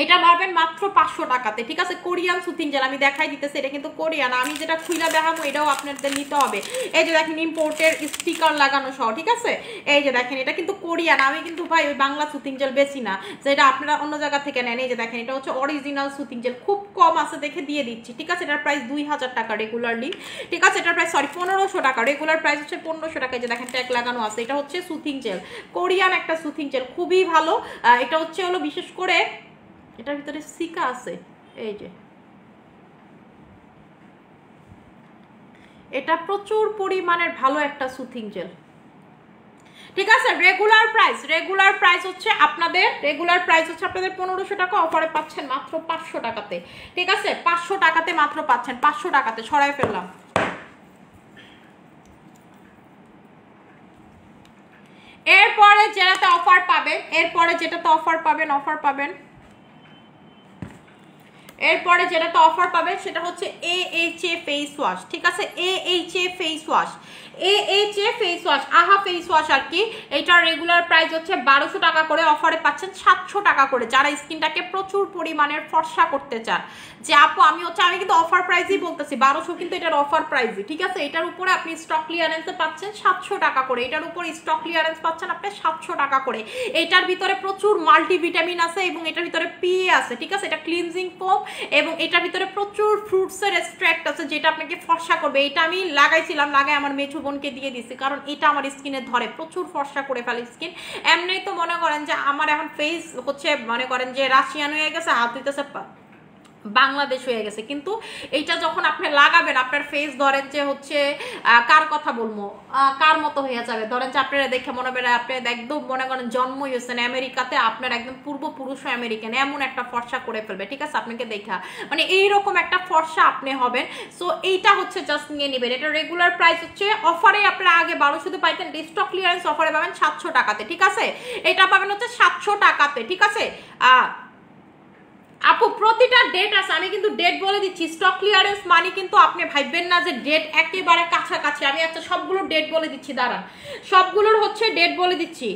এটা পাবেন মাত্র 500 টাকাতে, ঠিক আছে? কোরিয়ান সুথিং জেল আমি দেখাই দিতেছি, এটা কিন্তু কোরিয়ান। আমি যেটা খুইলা দেখাবো এটাও আপনাদের নিতে হবে। এই যে দেখেন ইম্পোর্টের স্টিকার লাগানো সহ, ঠিক আছে? এই যে দেখেন এটা কিন্তু কোরিয়ান। আমি কিন্তু ভাই ওই বাংলা সুথিং জেল বেশি না, যেটা আপনারা অন্য জায়গা থেকে নেন। এই যে দেখেন এটা হচ্ছে অরিজিনাল সুথিং জেল, খুব কম আছে দেখে দিয়ে দিচ্ছি, ঠিক আছে? এটার প্রাইস 2000 টাকা রেগুলারলি, ঠিক আছে? এটার প্রাইস 1500 টাকা, রেগুলার প্রাইস হচ্ছে 1500 টাকা। এই যে দেখেন ট্যাগ লাগানো আছে, এটা হচ্ছে সুথিং জেল, কোরিয়ান একটা সুথিং জেল, খুবই ভালো। এটা হচ্ছে হলো বিশেষ করে এটার ভিতরে সিকা আছে, এই যে এটা প্রচুর পরিমাণের ভালো একটা সুথিং জেল, ঠিক আছে? রেগুলার প্রাইস হচ্ছে আপনাদের 1500 টাকা, অফারে পাচ্ছেন মাত্র 500 টাকাতে, ঠিক আছে? 500 টাকাতে মাত্র পাচ্ছেন, 500 টাকাতে। সরাই ফেললাম। এরপরে যেটাতে অফার পাবেন, এরপরে যেটাতে অফার পাবেন সেটা হচ্ছে AHA ফেস ওয়াশ, ঠিক আছে? AHA ফেস ওয়াশ, আহা ফেস ওয়াশ আর কি। এটার রেগুলার প্রাইস হচ্ছে 1200 টাকা করে, অফারে পাচ্ছেন 700 টাকা করে। যারা স্কিনটাকে প্রচুর পরিমাণের ফর্সা করতে চান, যে আপু আমি কিন্তু অফার প্রাইসই বলতেছি, 1200 কিন্তু এটার অফার প্রাইসই, ঠিক আছে? এটার উপরে আপনি স্টক ক্লিয়ারেন্সে পাচ্ছেন 700 টাকা করে, এটার উপরে স্টক ক্লিয়ারেন্স পাচ্ছেন আপনি 700 টাকা করে। এটার ভিতরে প্রচুর মাল্টিভিটামিন আছে এবং এটার ভিতরে PA আছে, ঠিক আছে? এটা ক্লিনজিং ফোম এবং এটার ভিতরে প্রচুর ফ্রুটসের এক্সট্রাক্ট আছে, যেটা আপনাকে ফর্সা করবে। এটা আমি লাগাইছিলাম, লাগাই আমার মেচু বোনকে দিয়ে দিছি, কারণ এটা আমার স্কিনে ধরে, প্রচুর ফর্সা করে ফেলে স্কিন। এমনি তো মনে করেন যে আমার এখন ফেস হচ্ছে মনে করেন যে রাশিয়ান হয়ে গেছে, হাত হইতেছে বাংলাদেশ হয়ে গেছে, কিন্তু এইটা যখন আপনি লাগাবেন আপনার ফেস ধরেন যে হচ্ছে কার কথা বলবো, কার মতো হয়ে যাবে, ধরেন যে আপনারা দেখে মনে করেন আপনি একদম মনে করেন জন্মই হয়েছেন আমেরিকাতে, আপনার একদম পূর্বপুরুষ আমেরিকান, এমন একটা ফর্সা করে ফেলবে, ঠিক আছে, আপনাকে দেখা মানে এইরকম একটা ফর্সা আপনি হবেন। সো এইটা হচ্ছে জাস্ট নিয়ে নেবেন। এটা রেগুলার প্রাইস হচ্ছে, অফারে আপনারা আগে 1200 পাইতেন, স্টক ক্লিয়ারেন্স অফারে পাবেন 700 টাকাতে, ঠিক আছে, এটা পাবেন হচ্ছে 700 টাকাতে, ঠিক আছে। আপু প্রতিটা ডেট আছে, আমি কিন্তু ডেট বলে দিচ্ছি, স্টক ক্লিয়ারেন্স মানে কিন্তু আপনি ভাববেন না যে ডেট একেবারে কাছাকাছি, আমি একটা সবগুলো ডেট বলে দিচ্ছি, দাঁড়ান সবগুলোর হচ্ছে ডেট বলে দিচ্ছি।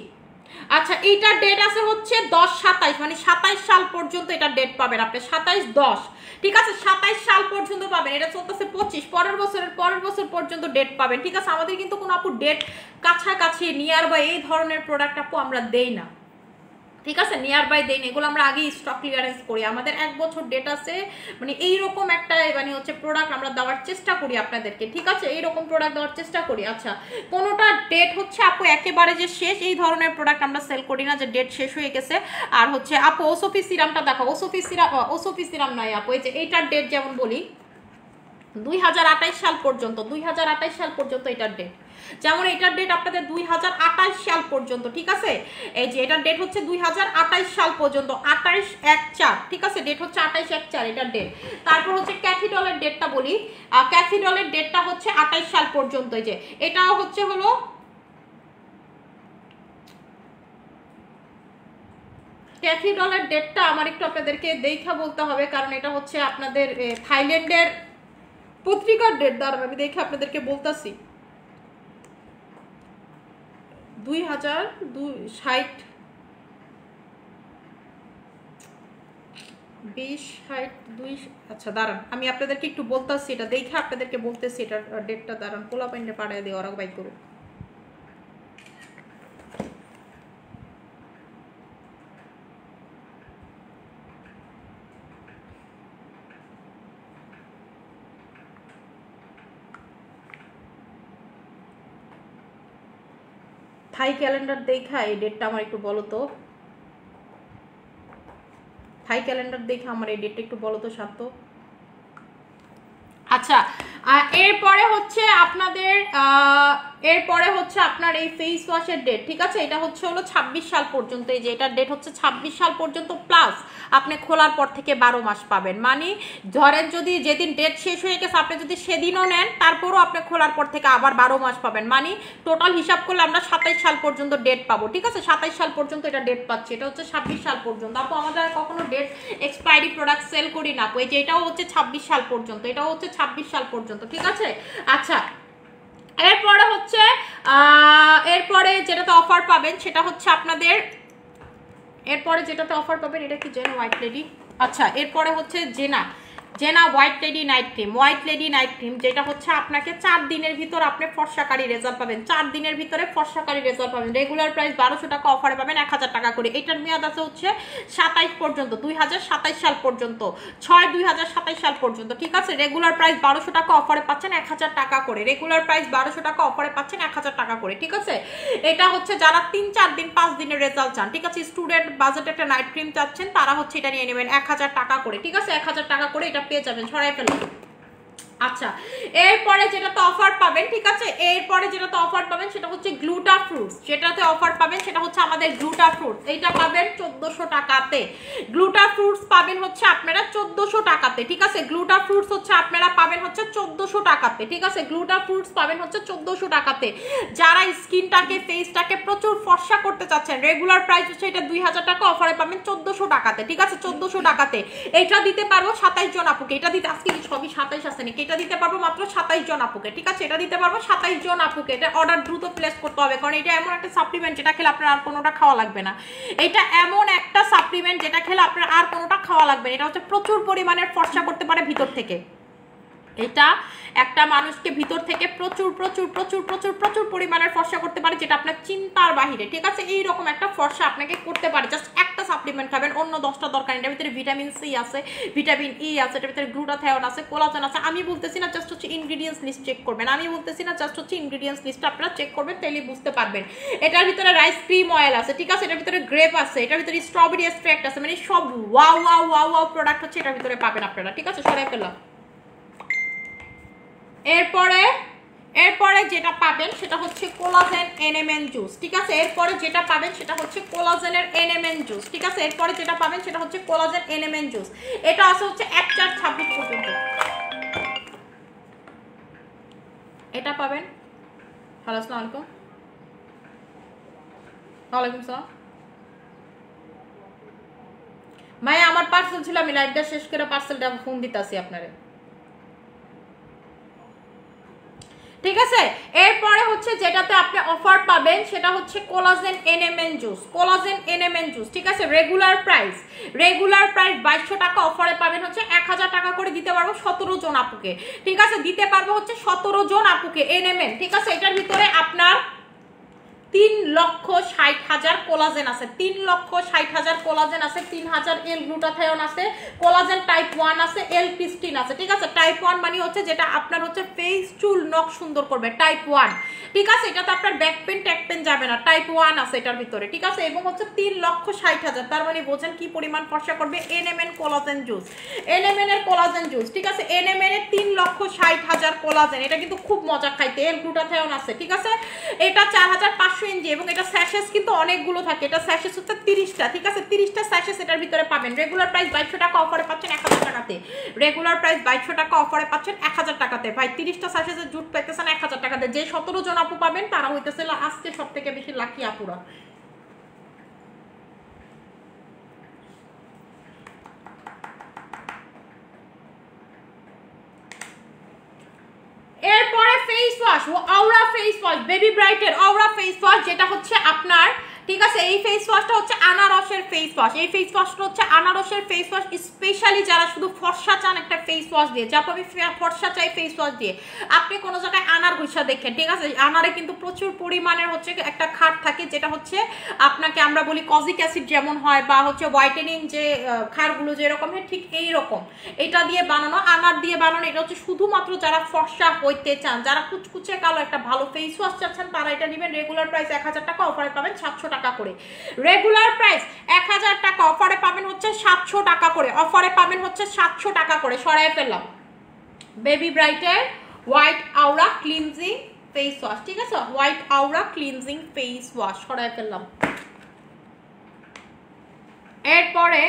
আচ্ছা এইটার ডেট আছে হচ্ছে 10/27, মানে 27 সাল পর্যন্ত এটা ডেট পাবেন আপনি, 27/10, ঠিক আছে, 27 সাল পর্যন্ত পাবেন, এটা চলতেছে 25, পরের বছর পর্যন্ত ডেট পাবেন, ঠিক আছে। আমাদের কিন্তু কোনো আপু ডেট কাছাকাছি নিয়ার বাই এই ধরনের প্রোডাক্ট আপু আমরা দেই না, ঠিক আছে, নিয়ার বাই দেন, এগুলো আমরা আগেই স্টক ক্লিয়ারেন্স করি, আমাদের 1 বছর ডেট আছে, মানে এইরকম একটা মানে হচ্ছে প্রোডাক্ট আমরা দেওয়ার চেষ্টা করি আপনাদেরকে, ঠিক আছে, এইরকম প্রোডাক্ট দেওয়ার চেষ্টা করি। আচ্ছা কোনোটা ডেট হচ্ছে আপু একেবারে যে শেষ এই ধরনের প্রোডাক্ট আমরা সেল করি না, যে ডেট শেষ হয়ে গেছে। আর হচ্ছে আপু ওসোফি সিরামটা দেখো, ওসোফি সিরাম নয় আপু, এই যে এইটার ডেট যেমন বলি 2028 সাল পর্যন্ত, 2028 সাল পর্যন্ত এটার ডেট, যেমন এটার ডেট আপনাদের 2028 সাল পর্যন্ত, ঠিক আছে, এই যে এটার ডেট হচ্ছে 2028 সাল পর্যন্ত, 28/1/4, ঠিক আছে, ডেট হচ্ছে 28/1/4 এটার ডেট। তারপর হচ্ছে ক্যাথিডলের ডেটটা বলি, ক্যাথিডলের ডেটটা হচ্ছে 28 সাল পর্যন্ত, এই যে এটাও হচ্ছে হলো ক্যাথিডলের ডেটটা আমার একটু আপনাদেরকে দেখা বলতে হবে, কারণ এটা হচ্ছে আপনাদের থাইল্যান্ডের পত্রিকার ডেট, দ্বারা আমি দেখে আপনাদেরকে বলতেছি, 2020 আচ্ছা দাঁড়ান আমি আপনাদেরকে একটু বলতেছি, এটা দেখে আপনাদেরকে বলতেছি, এটার ডেটটা দাঁড়ান, পোলা পাইন্ডে পাড়ায় দিয়ে ওরা বাইক করুক। থাই ক্যালেন্ডার দেখা এই ডেটটা আমার একটু বলো তো, থাই ক্যালেন্ডার দেখে আমার এই ডেটটা একটু বলো তো শান্ত। আচ্ছা এরপরে হচ্ছে আপনাদের আপনার এই ফেস ওয়াশের ডেট, ঠিক আছে, এটা হচ্ছে হলো 26 সাল পর্যন্ত, এই যে এটার ডেট হচ্ছে 26 সাল পর্যন্ত, প্লাস আপনি খোলার পর থেকে 12 মাস পাবেন, মানে ধরেন যদি যেদিন ডেট শেষ হয়ে গেছে আপনি যদি সেদিনও নেন তারপরও আপনি খোলার পর থেকে আবার 12 মাস পাবেন, মানে টোটাল হিসাব করলে আমরা 27 সাল পর্যন্ত ডেট পাবো, ঠিক আছে, 27 সাল পর্যন্ত এটা ডেট পাচ্ছি, এটা হচ্ছে 26 সাল পর্যন্ত। আপু আমাদের কখনো ডেট এক্সপায়ারি প্রোডাক্ট সেল করি না আপু, এই যে এটাও হচ্ছে 26 সাল পর্যন্ত, এটাও হচ্ছে 26 সাল পর্যন্ত, ঠিক আছে। আচ্ছা এরপরে হচ্ছে এরপরে যেটাতে অফার পাবেন সেটা হচ্ছে আপনাদের, এরপরে যেটাতে অফার পাবেন এটা কি জেনা হোয়াইট লেডি, আচ্ছা এরপরে হচ্ছে জেনা হোয়াইট লেডি নাইট ক্রিম, যেটা হচ্ছে আপনাকে 4 দিনের ভিতর আপনি ফর্সাকারী রেজাল্ট পাবেন, 4 দিনের ভিতরে ফর্সাকারী রেজাল্ট পাবেন, রেগুলার প্রাইস 1200 টাকা, অফারে পাবেন 1000 টাকা করে। এটার মেয়াদ আছে হচ্ছে 27 পর্যন্ত, 2027 সাল পর্যন্ত, 6/2027 সাল পর্যন্ত, ঠিক আছে, রেগুলার প্রাইস 1200 টাকা, অফারে পাচ্ছেন 1000 টাকা করে, রেগুলার প্রাইস 1200 টাকা, অফারে পাচ্ছেন 1000 টাকা করে, ঠিক আছে। এটা হচ্ছে যারা 3-4 দিন 5 দিনের রেজাল্ট চান, ঠিক আছে, স্টুডেন্ট বাজেট একটা নাইট ক্রিম চাচ্ছেন, তারা হচ্ছে এটা নিয়ে নেবেন 1000 টাকা করে, ঠিক আছে, 1000 টাকা করে এটা পেয়ে যাবেন, ছড়াই ফেলুন। আচ্ছা এরপরে যেটাতে অফার পাবেন, ঠিক আছে, এরপরে যেটাতে অফার পাবেন সেটা হচ্ছে গ্লুটা ফ্রুটস, যেটাতে অফার পাবেন সেটা হচ্ছে আমাদের গ্লুটা ফ্রুটস, এইটা পাবেন 1400 টাকাতে, গ্লুটা ফ্রুটস পাবেন হচ্ছে আপনারা 1400 টাকাতে, ঠিক আছে, গ্লুটা ফ্রুটস হচ্ছে আপনারা পাবেন হচ্ছে 1400 টাকাতে, ঠিক আছে, গ্লুটা ফ্রুটস পাবেন হচ্ছে 1400 টাকাতে। যারা স্কিনটাকে ফেসটাকে প্রচুর ফর্সা করতে চাচ্ছেন, রেগুলার প্রাইস হচ্ছে এটা 2000 টাকা, অফারে পাবেন 1400 টাকাতে, ঠিক আছে, 1400 টাকাতে। এটা দিতে পারবো 27 জন আপুকে, এটা দিতে আজকে সবই 27 আছে নাকি, এটা দিতে পারবো মাত্র 27 জন আপুকে, ঠিক আছে, এটা দিতে পারবো 27 জন আপুকে। এটা অর্ডার দ্রুত প্লেস করতে হবে, কারণ এটা এমন একটা সাপ্লিমেন্ট যেটা খেলে আপনার আর কোনোটা খাওয়া লাগবে না, এটা এমন একটা সাপ্লিমেন্ট যেটা খেলে আপনার আর কোনোটা খাওয়া লাগবে না, এটা হচ্ছে প্রচুর পরিমাণের ফর্সা করতে পারে ভিতর থেকে। এটা একটা মানুষকে ভিতর থেকে প্রচুর প্রচুর প্রচুর প্রচুর প্রচুর পরিমাণের ফর্সা করতে পারে, যেটা আপনার চিন্তার বাহিরে, ঠিক আছে? এইরকম একটা ফর্সা আপনাকে করতে পারে। জাস্ট একটা সাপ্লিমেন্ট খাবেন, অন্য 10টা দরকার। এটার ভিতরে ভিটামিন সি আছে, ভিটামিন ই আছে, এটার ভিতরে গ্লুটাথায়ন আছে, কোলাজেন আছে। আমি বলতেছি না জাস্ট হচ্ছে ইনগ্রিডিয়েন্টস লিস্ট চেক করবেন, আমি বলতেছি না জাস্ট হচ্ছে ইনগ্রিডিয়েন্টস লিস্ট আপনারা চেক করবেন, তাহলে বুঝতে পারবেন। এটার ভিতরে রাইস ক্রিম অয়েল আছে, ঠিক আছে? এটার ভিতরে গ্রেপ আছে, এটার ভিতরে স্ট্রবেরি এক্সট্রাক্ট আছে, মানে সব wow wow wow wow product হচ্ছে এটার ভিতরে পাবেন আপনারা, ঠিক আছে? সরাই ফেললাম। এরপরে যেটা পাবেন সেটা হচ্ছে কোলাজেন এনএমএন জুস, ঠিক আছে? এরপরে যেটা পাবেন সেটা হচ্ছে কোলাজেনের এনএমএন জুস, ঠিক আছে? এরপরে যেটা পাবেন সেটা হচ্ছে কোলাজেন এনএমএন জুস। এটা আছে হচ্ছে 1/4/26 পর্যন্ত। এটা পাবেন। হ্যালো, আসসালামু আলাইকুম। ওয়ালাইকুম আসসালাম। মায়া, আমার পার্সেল ছিল, আমি লাইভটা শেষ করে পার্সেলটা ফোন দিতেছি আপনারে, ঠিক আছে? এরপরে হচ্ছে যেটাতে আপনি অফার পাবেন সেটা হচ্ছে collagen NMN juice, collagen NMN juice, ঠিক আছে? রেগুলার প্রাইস 2200 টাকা, অফারে পাবেন হচ্ছে 1000 টাকা করে দিতে পারবো 17 জন আপুকে, ঠিক আছে? দিতে পারবো হচ্ছে 17 জন আপুকে এনএমএন, ঠিক আছে? এটার ভিতরে আপনার 3,60,000 কোলাজেন আছে, 3,60,000 কোলাজেন আছে, 3000 এল গ্লুটাথায়ন আছে, কোলাজেন টাইপ 1 আছে, এল ক্রিস্টিন আছে, ঠিক আছে? টাইপ 1 মানে হচ্ছে যেটা আপনার হচ্ছে ফেস চুল নখ সুন্দর করবে, টাইপ 1, ঠিক আছে? এটাতে আপনার ব্যাক পেন ট্যাক পেন যাবে না, টাইপ 1 আছে এটার ভিতরে, ঠিক আছে? এবং হচ্ছে 3,60,000, তার মানে বোঝেন কি পরিমাণ ফর্সা করবে। এনএমএন কোলাজেন জুস, এনএমএন এর কোলাজেন জুস, ঠিক আছে? এনএমএন এর 3,60,000 কোলাজেন, এটা কিন্তু খুব মজা খাইতে। এল গ্লুটাথায়ন আছে, ঠিক আছে? এটা 4500 mg এবং এটা স্যাশেস কিন্তু অনেকগুলো থাকে। এটা স্যাশেস হচ্ছে 30টা, ঠিক আছে? 30টা স্যাশেস এটার ভিতরে পাবেন। রেগুলার প্রাইস 2200 টাকা, অফারে পাচ্ছেন 1000 টাকাতে। রেগুলার প্রাইস 2200 টাকা, অফারে পাচ্ছেন 1000 টাকাতে। ভাই 30টা স্যাশেসের জুট পাইতেছেন 1000 টাকাতে। যে 17 জন আপু পাবেন তারা হইতেছিল আজকে সবথেকে বেশি লাকি আপুরা। এরপরে ফেস ওয়াশ, অরা ফেস ওয়াশ, বেবি ব্রাইটের অরা ফেস ওয়াশ, যেটা হচ্ছে আপনার, ঠিক আছে? এই ফেস ওয়াশটা হচ্ছে আনারসের ফেস ওয়াশ। এই ফেস ওয়াশটা হচ্ছে আনারসের ফেস ওয়াশ, স্পেশালি যারা শুধু ফর্সা চান একটা ফেস ওয়াশ দিয়ে। যা আমি ফর্সা চাই ফেস ওয়াশ দিয়ে, আপনি কোনো জায়গায় আনার গুছা দেখেন, ঠিক আছে? আনারে কিন্তু প্রচুর পরিমাণের হচ্ছে একটা খাট থাকে, যেটা হচ্ছে আপনাকে আমরা বলি কজিক অ্যাসিড যেমন হয়, বা হচ্ছে হোয়াইটেনিং যে খারগুলো যেরকম হয়, ঠিক এই রকম এটা দিয়ে বানানো, আনার দিয়ে বানানো। এটা হচ্ছে শুধুমাত্র যারা ফর্সা হইতে চান, যারা কুচকুচে কালো একটা ভালো ফেস ওয়াশ চাচ্ছেন, তারা এটা নেবেন। রেগুলার প্রাইস 1000 টাকা, অফারে পাবেন 700 টাকা করে। রেগুলার প্রাইস 1000 টাকা, অফারে পাবেন হচ্ছে 700 টাকা করে, অফারে পাবেন হচ্ছে 700 টাকা করে। সরাই ফেললাম বেবি ব্রাইটের white aura cleansing face wash, ঠিক আছে? White aura cleansing face wash সরাই ফেললাম। এরপরে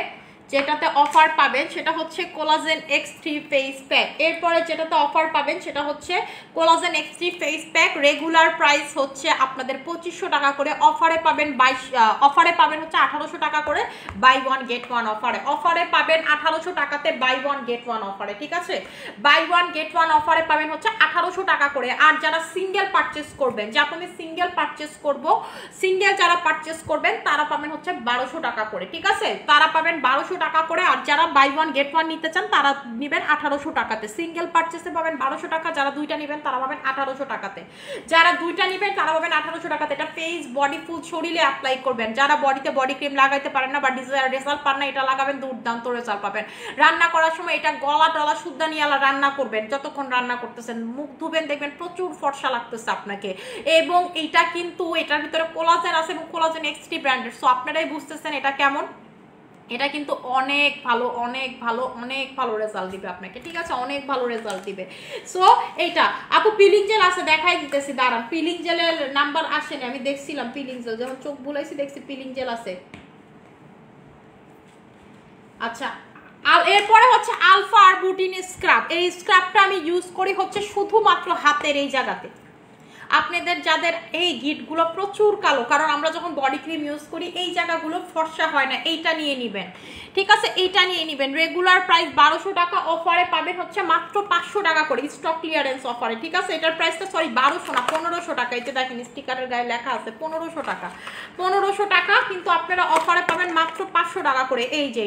যেটাতে অফার পাবেন সেটা হচ্ছে কোলাজেন X3 ফেস প্যাক। এরপরে যেটাতে অফার পাবেন সেটা হচ্ছে collagen X3 face pack. Regular price হচ্ছে আপনাদের 2500 টাকা করে, অফারে পাবেন অফারে পাবেন হচ্ছে 1800 টাকা করে, বাই 1 গেট 1 অফারে। অফারে পাবেন 1800 টাকাতে, বাই 1 গেট 1 অফারে, ঠিক আছে? বাই 1 গেট 1 অফারে পাবেন হচ্ছে 1800 টাকা করে। আর যারা সিঙ্গেল পারচেস করবেন, যে আপনি সিঙ্গেল পারচেস করব, সিঙ্গেল যারা পারচেস করবেন তারা পাবেন হচ্ছে 1200 টাকা করে, ঠিক আছে? তারা পাবেন 1200 টাকা করে। আর যারা বাই 1 গেট 1 নিতে চান তারা নেবেন 1800 টাকাতে। সিঙ্গেল পারচেসে পাবেন 1200 টাকা, যারা দুইটা নেবেন তারা পাবেন 1800 টাকাতে। যারা দুইটা নেবেন তারা পাবেন 1800 টাকাতে। এটা ফেস বডি ফুল শরীরে অ্যাপ্লাই করবেন। যারা বডিতে বডি ক্রিম লাগাইতে পারেন না বা রেজাল্ট পান না, এটা লাগাবেন, দুর্দান্ত রেজাল্ট পাবেন। রান্না করার সময় এটা গলা টলা শুদ্ধা নিয়ে রান্না করবেন, যতক্ষণ রান্না করতেছেন মুখ ধুবেন, দেখবেন প্রচুর ফর্সা লাগতেছে আপনাকে। এবং এটা কিন্তু এটার ভিতরে কোলাজেন আছে এবং কোলাজেন X3 ব্র্যান্ডের। সো আপনারাই বুঝতেছেন এটা কেমন। এটা কিন্তু অনেক ভালো, অনেক ভালো, অনেক ভালো রেজাল্ট দিবে আপনাকে, ঠিক আছে? অনেক ভালো রেজাল্ট দিবে। সো এইটা আপু পিলিং জেল আছে, দেখাই দিতেছি, দাঁড়ান। পিলিং জেলের নাম্বার আসেনি, আমি দেখছিলাম পিলিং জেল, যখন চোখ বুলাইছি দেখছি পিলিং জেল আছে। আচ্ছা, আর এরপরে হচ্ছে আলফা আরবুটিন স্ক্রাব। এই স্ক্রাবটা আমি ইউজ করি হচ্ছে শুধুমাত্র হাতের এই জায়গাতে, আপনাদের যাদের এই গিটগুলো প্রচুর কালো, কারণ আমরা যখন বডি ক্রিম ইউজ করি এই জায়গাগুলো ফর্সা হয় না, এইটা নিয়ে নেবেন, ঠিক আছে, এইটা নিয়ে নেবেন। রেগুলার প্রাইস 1200 টাকা, অফারে পাবেন হচ্ছে মাত্র 500 টাকা করে, স্টক ক্লিয়ারেন্স অফারে, ঠিক আছে। এটার প্রাইসটা সরি 1200 না 1500 টাকা, এই যে দেখেন স্টিকারের গায়ে লেখা আছে 1500 টাকা, 1500 টাকা, কিন্তু আপনারা অফারে পাবেন মাত্র 500 টাকা করে। এই যে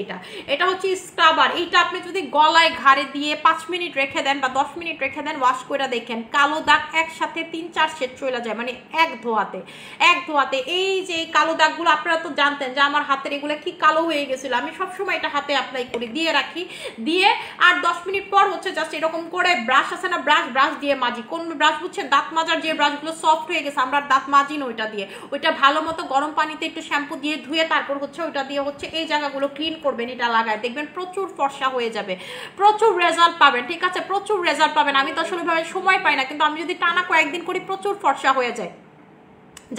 এটা হচ্ছে স্ক্রাবার, এইটা আপনি যদি গলায় ঘাড়ে দিয়ে 5 মিনিট রেখে দেন বা 10 মিনিট রেখে দেন, ওয়াশ করে দেখেন কালো দাগ একসাথে 3-4 সেট চলে যায়, মানে এক ধোয়াতে। এই যে কালো দাগগুলো আপনারা তো জানতেন যে আমার হাতের এগুলো কি কালো হয়ে গেছিল, আমি সবসময় এটা হাতে অ্যাপ্লাই করি, দিয়ে রাখি, দিয়ে আর 10 মিনিট পর হচ্ছে জাস্ট এরকম করে ব্রাশ আছে না, ব্রাশ দিয়ে মাজি। কোন ব্রাশ বুঝছেন? দাঁত মাজার যে ব্রাশগুলো সফট হয়ে গেছে, আমরা দাঁত মাজি না ওইটা দিয়ে, ওইটা ভালো মতো গরম পানিতে একটু শ্যাম্পু দিয়ে ধুয়ে তারপর হচ্ছে ওইটা দিয়ে হচ্ছে এই জায়গাগুলো ক্লিন করবেন, এটা লাগায় দেখবেন প্রচুর ফর্সা হয়ে যাবে, প্রচুর রেজাল্ট পাবেন, ঠিক আছে, প্রচুর রেজাল্ট পাবেন। আমি তো আসলে ভাবে সময় পাই না, কিন্তু আমি যদি টানা কয়েকদিন করি প্রচুর ফর্সা হয়ে যায়।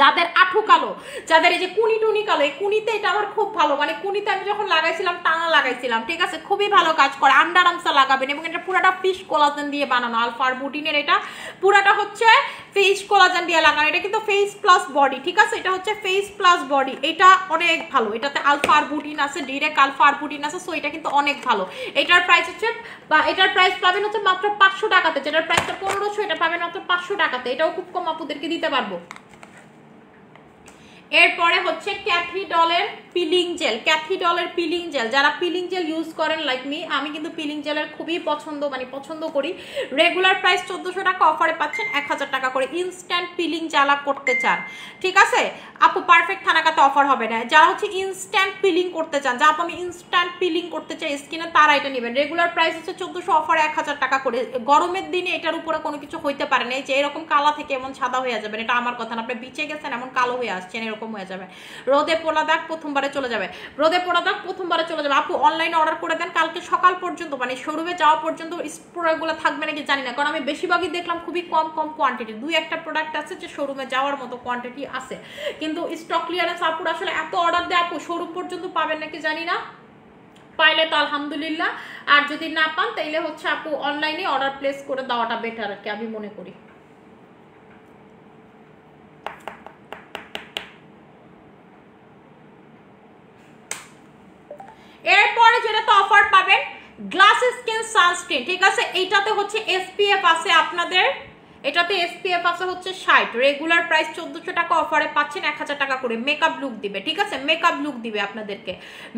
যাদের আঠু কালো, যাদের এই যে কুনি টুনি কালো, এই কুনিতে এটা আমার খুব ভালো, মানে কুনিতে আমি যখন লাগাইছিলাম টানা লাগাইছিলাম, ঠিক আছে, খুবই ভালো কাজ করে। আন্ডার আর্মসটা লাগাবেন, এবং এটা পুরাটা ফিশ কোলাজেন দিয়ে বানানো, আলফা বুটিনের এটা পুরাটা হচ্ছে ফেস কোলাজেন দিয়ে লাগানো, এটা কিন্তু ফেস প্লাস বডি, ঠিক আছে, এটা হচ্ছে ফেস প্লাস বডি, এটা অনেক ভালো, এটাতে আলফা বুটিন আছে, ডিরেক্ট আলফা বুটিন আছে, সো এটা কিন্তু অনেক ভালো। এটার প্রাইস হচ্ছে বা এটার প্রাইস পাবেন হচ্ছে মাত্র 500 টাকাতে, যেটার প্রাইসটা 1500, এটা পাবেন মাত্র 500 টাকাতে, এটাও খুব কম আপুদেরকে দিতে পারবো। এরপরে হচ্ছে ক্যাথিডলের পিলিং জেল, ক্যাথিডলের পিলিং জেল, যারা পিলিং জেল ইউজ করেন লাইক মি, আমি কিন্তু পিলিং জেলের খুবই পছন্দ করি। রেগুলার প্রাইস 1400 টাকা, অফারে পাচ্ছেন 1000 টাকা করে। ইনস্ট্যান্ট পিলিং যারা করতে চান, ঠিক আছে আপু, পারফেক্ট থানাকাতে অফার হবে না, যারা হচ্ছে ইনস্ট্যান্ট পিলিং করতে চান, যা আপু আমি ইনস্ট্যান্ট পিলিং করতে চাই স্কিনে, তারা এটা নেবেন। রেগুলার প্রাইস হচ্ছে 1400, অফারে 1000 টাকা করে। গরমের দিনে এটার উপরে কোনো কিছু হইতে পারে না, যে এরকম কালা থেকে এমন সাদা হয়ে যাবেন, এটা আমার কথা না, আপনি বিচে গেছেন এমন কালো হয়ে আসছেন, এরকম হয়ে যাবে। রোদে পোড়া দাগ প্রথমবারে চলে যাবে, আপু অনলাইনে অর্ডার করে দেন, কালকে সকাল পর্যন্ত, মানে শোরুমে যাওয়া পর্যন্ত প্রোডাক্টগুলো থাকবে নাকি জানি না, কারণ আমি বেশিরভাগই দেখলাম খুবই কম কোয়ান্টিটি, 2-1টা প্রোডাক্ট আছে যে শোরুমে যাওয়ার মতো কোয়ান্টিটি আছে, কিন্তু স্টক ক্লিয়ারেন্স আপুর আসলে এত অর্ডার দেয় আপু, শোরুম পর্যন্ত পাবেন নাকি জানি না, পাইলে তো আলহামদুলিল্লাহ, আর যদি না পান তাইলে হচ্ছে আপু অনলাইনে অর্ডার প্লেস করে দেওয়াটা বেটার আর কি, আমি মনে করি। এরপরে যেটাতে অফার পাবেন গ্লাস স্কিন সানস্ক্রিন, ঠিক আছে, এইটাতে হচ্ছে এসপিএফ আছে আপনাদের, এটাতে এসপিএফ আছে হচ্ছে 60, রেগুলার প্রাইস 1400 টাকা, অফারে পাচ্ছেন 1000 টাকা করে। মেকআপ লুক দিবে, ঠিক আছে, মেকআপ লুক দিবে আপনাদেরকে,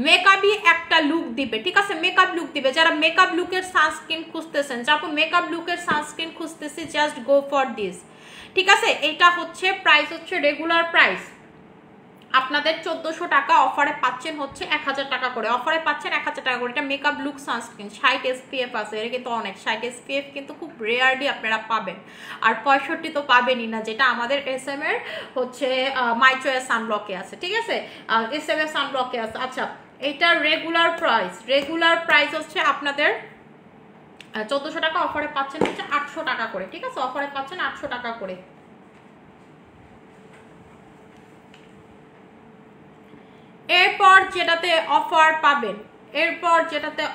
মেকআপই একটা লুক দিবে, ঠিক আছে, মেকআপ লুক দিবে। যারা মেকআপ লুকের সানস্ক্রিন খুঁজতেছেন, যারা মেকআপ লুকের সানস্ক্রিন খুঁজতেছি, জাস্ট গো ফর দিস, ঠিক আছে। এটা হচ্ছে প্রাইস হচ্ছে রেগুলার প্রাইস আপনাদের 1400 টাকা, অফারে পাচ্ছেন হচ্ছে 1000 টাকা করে, অফারে পাচ্ছেন 1000 টাকা করে। এটা মেকআপ লুক সানস্ক্রিন 60 এসপিএফ আছে, এটা কিন্তু অনেক, 60 এসপিএফ কিন্তু খুব রেয়ারলি আপনারা পাবেন, আর 65 তো পাবেনই না, যেটা আমাদের SM এর হচ্ছে মাই চয়েস সানব্লকে আছে, ঠিক আছে, SM এর সানব্লকে আছে। আচ্ছা, এইটার রেগুলার প্রাইস হচ্ছে আপনাদের 1400 টাকা, অফারে পাচ্ছেন হচ্ছে 800 টাকা করে, ঠিক আছে, অফারে পাচ্ছেন 800 টাকা করে। এরপর যেটাতে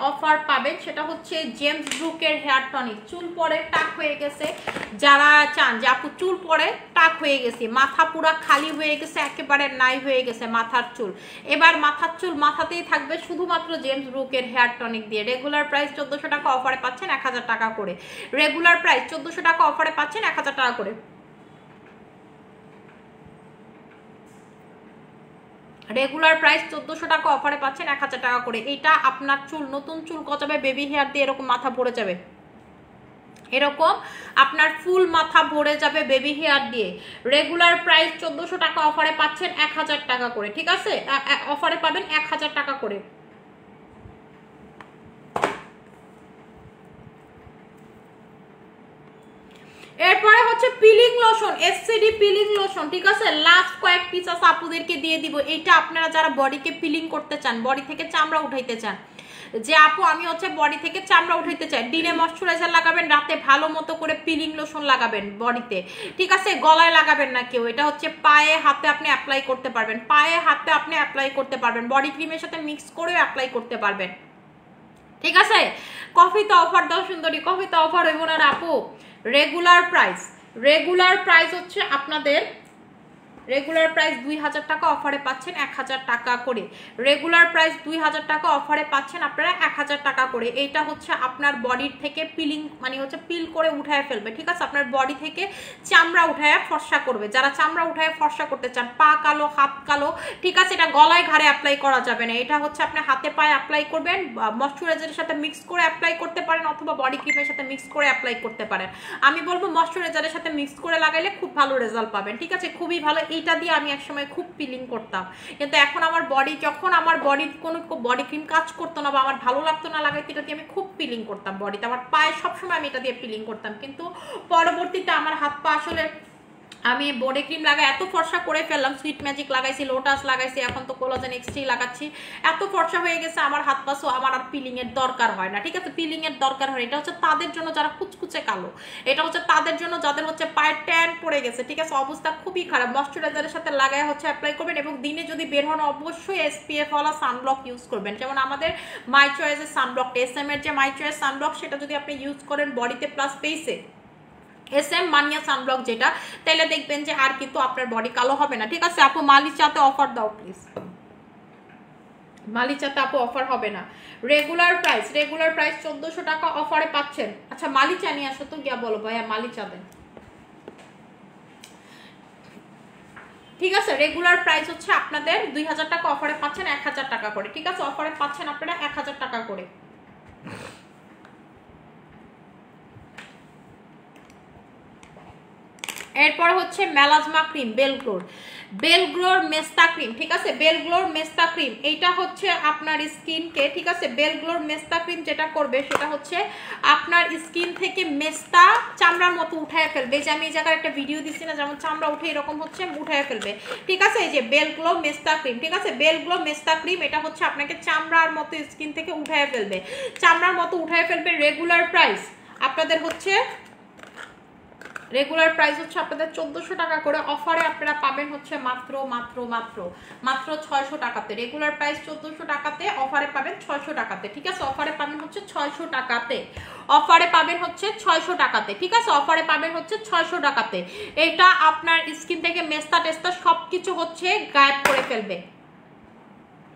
অফার পাবেন সেটা হচ্ছে জেমস ব্রুকের হেয়ার টনিক। চুল পরে টাক হয়ে গেছে, যারা চান যে আপু চুল পরে টাক হয়ে গেছে, মাথা পুরা খালি হয়ে গেছে, একেবারে নাই হয়ে গেছে মাথার চুল, এবার মাথার চুল মাথাতেই থাকবে শুধুমাত্র জেমস ব্রুকের হেয়ার টনিক দিয়ে। রেগুলার প্রাইস 1400 টাকা, অফারে পাচ্ছেন 1000 টাকা করে। রেগুলার প্রাইস 1400 টাকা, অফারে পাচ্ছেন 1000 টাকা করে। রেগুলার প্রাইস 1400 টাকা, অফারে পাচ্ছেন 1000 টাকা করে। এটা আপনার চুল, নতুন চুল গজাবে, বেবি হেয়ার দিয়ে এরকম মাথা ভরে যাবে, এরকম আপনার ফুল মাথা ভরে যাবে বেবি হেয়ার দিয়ে। রেগুলার প্রাইস 1400 টাকা, অফারে পাচ্ছেন 1000 টাকা করে, ঠিক আছে, অফারে পাবেন 1000 টাকা করে। এরপরে হচ্ছে peeling lotion, SCD peeling lotion, ঠিক আছে, লাস্ট কয়েক পিস আছে আপুদেরকে দিয়ে দিব। এইটা আপনারা যারা বডিকে পিলিং করতে চান, বডি থেকে চামড়া উঠাইতে চান, যে আপু আমি হচ্ছে বডি থেকে চামড়া উঠাইতে চাই, দিনে ময়শ্চারাইজার লাগাবেন, রাতে ভালো মতো করে পিলিং লোশন লাগাবেন বডিতে, ঠিক আছে, গলায় লাগাবেন না কেউ, এটা হচ্ছে পায়ে হাতে আপনি অ্যাপ্লাই করতে পারবেন, বডি ক্রিমের সাথে মিক্স করেও অ্যাপ্লাই করতে পারবেন, ঠিক আছে। কফিতে অফার দাও সুন্দরী, কফিতে অফার হইব না আপু। রেগুলার প্রাইস রেগুলার প্রাইস হচ্ছে আপনাদের রেগুলার প্রাইস 2000 টাকা, অফারে পাচ্ছেন 1000 টাকা করে। রেগুলার প্রাইস 2000 টাকা, অফারে পাচ্ছেন আপনারা 1000 টাকা করে। এইটা হচ্ছে আপনার বডির থেকে পিলিং মানে হচ্ছে পিল করে উঠায় ফেলবে, ঠিক আছে? আপনার বডি থেকে চামড়া উঠায় ফর্সা করবে। যারা চামড়া উঠায় ফর্সা করতে চান, পা কালো হাত কালো, ঠিক আছে, এটা গলায় ঘাড়ে অ্যাপ্লাই করা যাবে না। এটা হচ্ছে আপনি হাতে পায়ে অ্যাপ্লাই করবেন, ময়শ্চারাইজারের সাথে মিক্স করে অ্যাপ্লাই করতে পারেন অথবা বডি ক্রিমের সাথে মিক্স করে অ্যাপ্লাই করতে পারেন। আমি বলবো ময়শ্চারাইজারের সাথে মিক্স করে লাগাইলে খুব ভালো রেজাল্ট পাবেন, ঠিক আছে? খুবই ভালো। এইটা দিয়ে আমি একসময় খুব পিলিং করতাম, কিন্তু এখন আমার বডি যখন আমার বডির কোনো বডি ক্রিম কাজ করতো না বা আমার ভালো লাগতো না লাগাইতে, এটা দিয়ে আমি খুব পিলিং করতাম বডিতে। আমার পায়ে সবসময় আমি এটা দিয়ে পিলিং করতাম, কিন্তু পরবর্তীতে আমার হাত পা আসলে আমি বডি ক্রিম লাগাই এত ফর্সা করে ফেললাম, সুইট ম্যাজিক লাগাইছি, লোটাস লাগাইছি, এখন তো কোলাজেন এক্সট্রি লাগাচ্ছি, এত ফর্সা হয়ে গেছে আমার হাত পা, সো আমার আর পিলিং এর দরকার হয় না, ঠিক আছে? পিলিং এর দরকার হয়, এটা হচ্ছে তাদের জন্য যারা কুচকুচে কালো, এটা হচ্ছে তাদের জন্য যাদের হচ্ছে পায়ের ট্যান পড়ে গেছে, ঠিক আছে? অবস্থা খুবই খারাপ। ময়শ্চারাইজারের সাথে লাগায় হচ্ছে অ্যাপ্লাই করবেন, এবং দিনে যদি বের হন অবশ্যই SPF ওয়ালা সানব্লক ইউজ করবেন। যেমন আমাদের মাই চয়েসের সানব্লকটা, SM এর যে মাই চয়েস সানব্লক, সেটা যদি আপনি ইউজ করেন বডিতে প্লাস ফেসে, SM মানিয়া সানব্লক যেটা, তাইলে দেখবেন যে আর কিন্তু আপনার বডি কালো হবে না, ঠিক আছে? আপু মালিচাতে অফার দাও প্লিজ, মালিচাতে আপু অফার হবে না। রেগুলার প্রাইস 1400 টাকা, অফারে পাচ্ছেন। আচ্ছা মালিচা নিয়ে আসো তো, গিয়া বলো ভাইয়া মালিচা দেন, ঠিক আছে? রেগুলার প্রাইস হচ্ছে আপনাদের 2000 টাকা, অফারে পাচ্ছেন 1000 টাকা করে, ঠিক আছে? অফারে পাচ্ছেন আপনারা 1000 টাকা করে। এরপর হচ্ছে মেলাজমা ক্রিম, বেলগ্লোর মেস্তা ক্রিম, ঠিক আছে? বেলগ্লোর মেস্তা ক্রিম, এইটা হচ্ছে আপনার স্কিনকে, ঠিক আছে? বেলগ্লোর মেস্তা ক্রিম যেটা করবে সেটা হচ্ছে আপনার স্কিন থেকে মেস্তা চামড়ার মতো উঠায় ফেলবে। যে আমি এই জায়গায় একটা ভিডিও দিচ্ছি না, যেমন চামড়া উঠে এরকম হচ্ছে উঠায় ফেলবে, ঠিক আছে? এই যে বেলগ্লো মেস্তা ক্রিম, ঠিক আছে? বেলগ্লো মেস্তা ক্রিম, এটা হচ্ছে আপনাকে চামড়ার মতো স্কিন থেকে উঠায় ফেলবে, চামড়ার মতো উঠায় ফেলবে। রেগুলার প্রাইস আপনাদের হচ্ছে রেগুলার প্রাইস হচ্ছে আপনাদের 1400 টাকা করে, অফারে আপনারা পাবেন হচ্ছে মাত্র 600 টাকাতে। রেগুলার প্রাইস 1400 টাকাতে, অফারে পাবেন 600 টাকাতে, ঠিক আছে? অফারে পাবেন হচ্ছে 600 টাকাতে, অফারে পাবেন হচ্ছে 600 টাকাতে, ঠিক আছে? অফারে পাবেন হচ্ছে 600 টাকাতে। এটা আপনার স্কিন থেকে মেস্তা টেস্তা সবকিছু হচ্ছে গায়েব করে ফেলবে,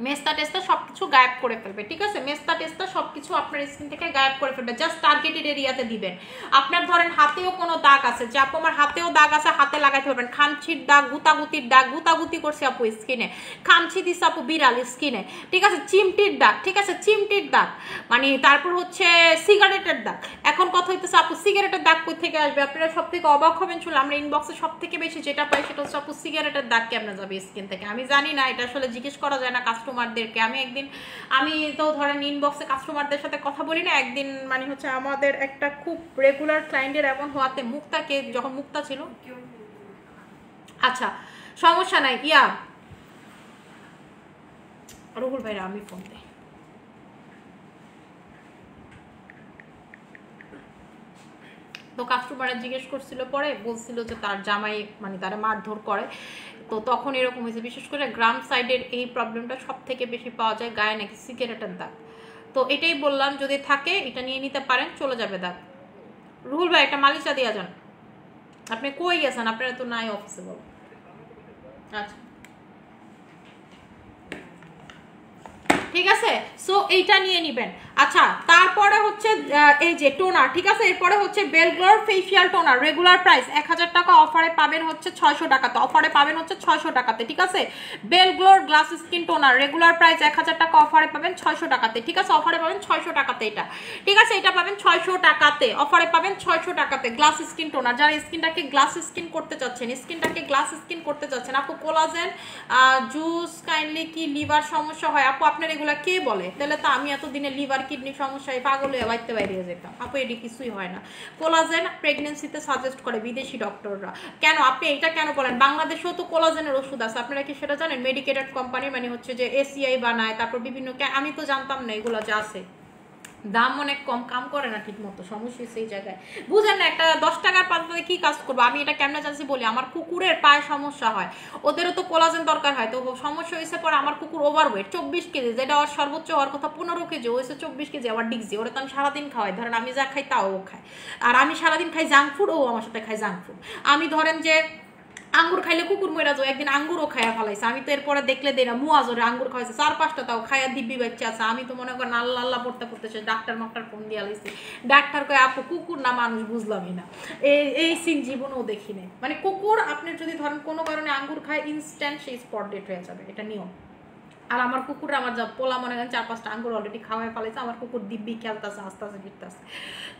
মেস্তা টেস্তা সবকিছু গায়েব করে ফেলবে, ঠিক আছে? মেস্তা টেস্তা সবকিছু আপনার স্কিন থেকে গায়েব করে ফেলবে। জাস্ট টার্গেটেড এরিয়াতে দিবেন। আপনার ধরেন হাতেও কোনো দাগ আছে, যে আপু আমার হাতেও দাগ আছে, হাতে লাগাইতে পারবেন। খামচির দাগ, গুতাগুতির দাগ, গুতাগুতি করছে আপু স্কিনে, খামচি দিচ্ছে আপু বিড়াল স্কিনে, ঠিক আছে? চিমটির দাগ, ঠিক আছে? চিমটির দাগ, মানে তারপর হচ্ছে সিগারেটের দাগ। এখন কথা হইতেছে আপু সিগারেটের দাগ কই থেকে আসবে? আপনারা সব থেকে অবাক হবেন শুনলে, আমরা ইনবক্সে সব থেকে বেশি যেটা পাই সেটা হচ্ছে আপু সিগারেটের দাগ কেমনে যাবে স্কিন থেকে। আমি জানি না, এটা আসলে জিজ্ঞেস করা যায় না কাস্টমারদেরকে। আমি তো ধরেন ইনবক্সে কাস্টমারদের সাথে কথা বলি না, একদিন মানে হচ্ছে আমাদের একটা খুব রেগুলার ক্লায়েন্টের এমন হওয়াতে, মুক্তাকে যখন মুক্তা ছিল, আচ্ছা সমস্যা নাই, ইয়া রুহুল ভাইরা আমি ফোন দেই। তো কাস্টমার জিজ্ঞেস করছিল, পরে বলছিল যে তার জামাই মানে তারা মারধর করে, তো তখন এরকম হয়েছে। বিশেষ করে গ্রাম সাইডের এই প্রবলেমটা সব থেকে বেশি পাওয়া যায়, গায়ে নাকি সিগারেটের দাগ। তো এটাই বললাম, যদি থাকে এটা নিয়ে নিতে পারেন, চলে যাবে দাগ। রুহুল ভাই একটা মালিচা দিয়ে যান। আপনি কই গেছেন? আপনারা তো নাই অফিসে, বল। আচ্ছা ঠিক আছে, সো এইটা নিয়ে নিবেন। আচ্ছা তারপরে হচ্ছে এই যে টোনার, ঠিক আছে? এরপরে হচ্ছে বেলগ্লোর ফেসিয়াল টোনার, রেগুলার প্রাইস 1000 টাকা, অফারে পাবেন হচ্ছে 600 টাকাতে, অফারে পাবেন হচ্ছে 600 টাকাতে, ঠিক আছে? বেলগ্লোর glass skin toner, regular price 1000 টাকা, অফারে পাবেন 600 টাকাতে, ঠিক আছে? অফারে পাবেন 600 টাকাতে এটা, ঠিক আছে? এটা পাবেন 600 টাকাতে, অফারে পাবেন 600 টাকাতে। গ্লাস স্কিন টোনার, যারা স্কিনটাকে গ্লাস স্কিন করতে চাচ্ছেন, স্কিনটাকে গ্লাস স্কিন করতে চাচ্ছেন, আপু কোলাজেন জুস কাইন্ডলি কি লিভার সমস্যা হয় আপু আপনার এগুলা কে বলে? তাহলে তো আমি এতদিনে লিভার কিডনি সমস্যায় পাগল হয়ে বাইতে বাইরে যেতাম। আপু এটি কিছুই হয় না। কোলাজেন প্রেগনেন্সিতে সাজেস্ট করে বিদেশি ডক্টররা। কেন আপনি এটা কেন বলেন? বাংলাদেশেও তো কোলাজেনের ওষুধ আছে, আপনারা কি সেটা জানেন? মেডিকেটেড কোম্পানি, মানে হচ্ছে যে ACI বানায়, তারপর বিভিন্ন, আমি তো জানতাম না এগুলো যে আছে। দাম অনেক কম, কাম করে না ঠিক মতো, সমস্যা সেই জায়গায় বুঝেন না। একটা 10 টাকার পাতাতে কি কাজ করবো আমি, এটা কেমনে চাচ্ছি বলি। আমার কুকুরের পায়ে সমস্যা হয়, ওদেরও তো কোলাজেন দরকার হয়, তো সমস্যা হয়েছে পরে আমার কুকুর ওভারওয়েট 24 কেজি, যেটা ওর সর্বোচ্চ হওয়ার কথা 15 কেজি, হয়েছে 24 কেজি। আমার ডিগজি, ওরা তো আমি সারাদিন খাওয়াই, ধরেন আমি যা খাই তাও ও খায়, আর আমি সারাদিন খাই জাঙ্ক ফুড, ও আমার সাথে খাই জাঙ্ক ফুড। আমি ধরেন যে আঙ্গুর খাইলে কুকুর মরে যাও, একদিন আঙ্গুরও খাইয়া ফেলাইছে, আমি তো এরপরে দেখলে দেই না, মুয়াজরে আঙ্গুর খাওয়াইছে 4-5টা, তাও খাইয়া দিব্যি বাচ্চা আছে। আমি তো মনে করেন আল্লাহ আল্লাহ পড়তে পড়তেছে, ডাক্তার মাক্তার ফোন দিয়ে আলাইছি, ডাক্তার কয়ে আপু কুকুর না মানুষ বুঝলামই না। এই সিন জীবনেও দেখি নাই। মানে কুকুর আপনি যদি ধরেন কোনো কারণে আঙ্গুর খায়, ইনস্ট্যান্ট সেই স্পট ডেট হয়ে যাবে, এটা নিয়ম। আর আমার কুকুর, আমার যা পোলা মনে করেন 4-5টা আঙ্গুর অলরেডি খাওয়াই ফেলেছে, আমার কুকুর দিব্যি খেলতেছে, আস্তে আস্তে ফিরতেছে।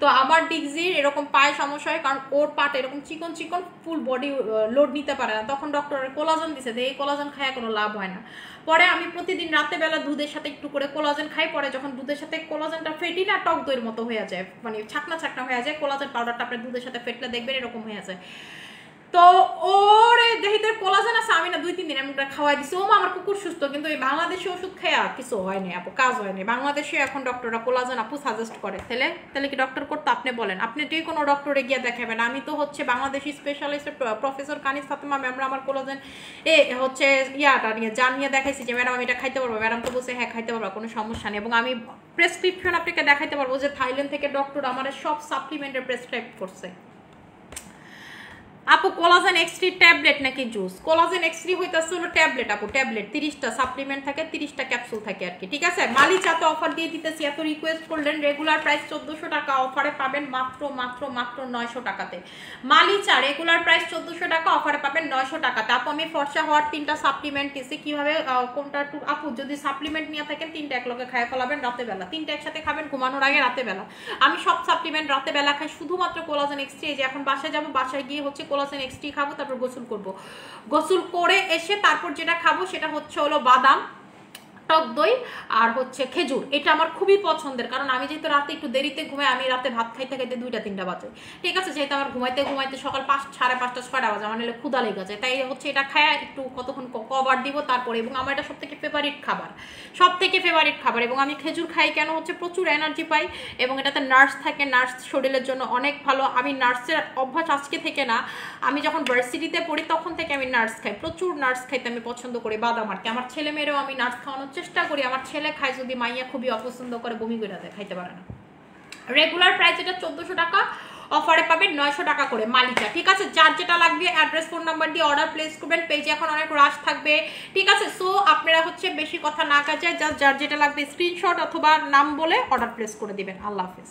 তো আমার ডিগজির এরকম পায়ে সমস্যা হয়, কারণ ওর পাটে এরকম চিকন চিকন, ফুল বডি লোড নিতে পারে না। তখন ডক্টরের কোলাজেন দিছে, এই কোলাজেন খায় কোনো লাভ হয় না। পরে আমি প্রতিদিন রাতে বেলা দুধের সাথে একটু করে কোলাজেন খাই, পরে যখন দুধের সাথে কোলাজেনটা ফেটি না, টক দইয়ের মতো হয়ে যায়, মানে ছাকনা ছাকনা হয়ে যায়, কোলাজেন পাউডারটা আপনি দুধের সাথে ফেটলে দেখবেন এরকম হয়ে যায়। তো ওরে দেহিতে কোলাজেন আছে, আমি না 2-3 দিন এমনটা খাওয়াই দিছি, ও আমার কুকুর সুস্থ। কিন্তু এই বাংলাদেশি ওষুধ খেয়ে কিছু হয়নি আপু, কাজ হয়নি। বাংলাদেশে এখন ডক্টররা কোলাজেন আপু সাজেস্ট করে, তাহলে কি ডক্টর করতে আপনি বলেন? আপনি যে কোনো ডক্টরে গিয়ে দেখাবেন। আমি তো হচ্ছে বাংলাদেশি স্পেশালিস্ট প্রফেসর কানিজ ফাতেমা ম্যাম আমার কোলাজেন হচ্ছে ইয়াটা নিয়ে জানিয়ে দেখাইছি যে ম্যাডাম আমি এটা খাইতে পারবো, ম্যাডাম তো বলছে হ্যাঁ খাইতে পারবো, কোনো সমস্যা নেই। এবং আমি প্রেসক্রিপশন আপনাকে দেখাইতে পারবো যে থাইল্যান্ড থেকে ডক্টর আমার সব সাপ্লিমেন্টের প্রেসক্রাইব করছে। আপু কোলাজেন এক্স3 ট্যাবলেট নাকি জুস? কোলাজেন এক্স3 হইতাছে হলো ট্যাবলেট আপু, ট্যাবলেট 30টা সাপ্লিমেন্ট থাকে, 30টা ক্যাপসুল থাকে আর কি, ঠিক আছে। মালিচাতে অফার দিয়ে দিতেছি, এত রিকোয়েস্ট করলেন। রেগুলার প্রাইস 1400 টাকা, অফারে পাবেন মাত্র মাত্র মাত্র 900 টাকাতে। মালিচা রেগুলার প্রাইস 1400 টাকা, অফারে পাবেন 900 টাকাতে। আপু আমি ফর্সা হওয়ার 3টা সাপ্লিমেন্ট দিছি, কিভাবে কোনটা আপু যদি সাপ্লিমেন্ট নিয়ে থাকেন 3টা একলগে খায় ফেলাবেন রাতে বেলা, 3টা একসাথে খাবেন ঘুমানোর আগে রাতে বেলা। আমি সব সাপ্লিমেন্ট রাতে বেলা খাই, শুধুমাত্র কোলাজেন এক্স3। এই যে এখন বাসায় যাবো, বাসায় গিয়ে হচ্ছে কোলাজেন এক্স3 খাবো, তারপর গোসল করব। গোসল করে এসে তারপর যেটা খাবো সেটা হচ্ছে হলো বাদাম, টক দই আর হচ্ছে খেজুর। এটা আমার খুবই পছন্দের, কারণ আমি যেহেতু রাতে একটু দেরিতে ঘুমাই, আমি রাতে ভাত খাইতে খাইতে 2টা-3টা বাজে, ঠিক আছে। যেহেতু আমার ঘুমাইতে ঘুমাইতে সকাল 5-5:30-6টা বাজে, আমার নিলে ক্ষুধা লেগে যায়, তাই হচ্ছে এটা খায় একটু কতক্ষণ কভার দিব তারপরে। এবং আমার এটা সবথেকে ফেভারিট খাবার, সবথেকে ফেভারিট খাবার। এবং আমি খেজুর খাই কেন, হচ্ছে প্রচুর এনার্জি পাই, এবং এটাতে নার্স থাকে, নার্স শরীরের জন্য অনেক ভালো। আমি নার্সের অভ্যাস আজকে থেকে না, আমি যখন ভার্সিটিতে পড়ি তখন থেকে আমি নার্স খাই, প্রচুর নার্স খাইতে আমি পছন্দ করি। বাদাম আর কি, আমার ছেলে মেয়েরাও আমি নার্স খাওয়ানোর চেষ্টা করি। আমার ছেলে খায়, যদি মাইয়া খুবই অপছন্দ করে, বমি করে দেয়, খাইতে পারে না। রেগুলার প্রাইস এটা 1400 টাকা, অফারে পাবেন 900 টাকা করে মালিকা, ঠিক আছে। যার যেটা লাগবে অ্যাড্রেস ফোন নাম্বার দিয়ে অর্ডার প্লেস করবেন, পেজে এখন অনেক রাশ থাকবে, ঠিক আছে। সো আপনারা হচ্ছে বেশি কথা না কাজে যার যেটা লাগবে স্ক্রিনশট অথবা নাম বলে অর্ডার প্লেস করে দিবেন। আল্লাহ হাফেজ।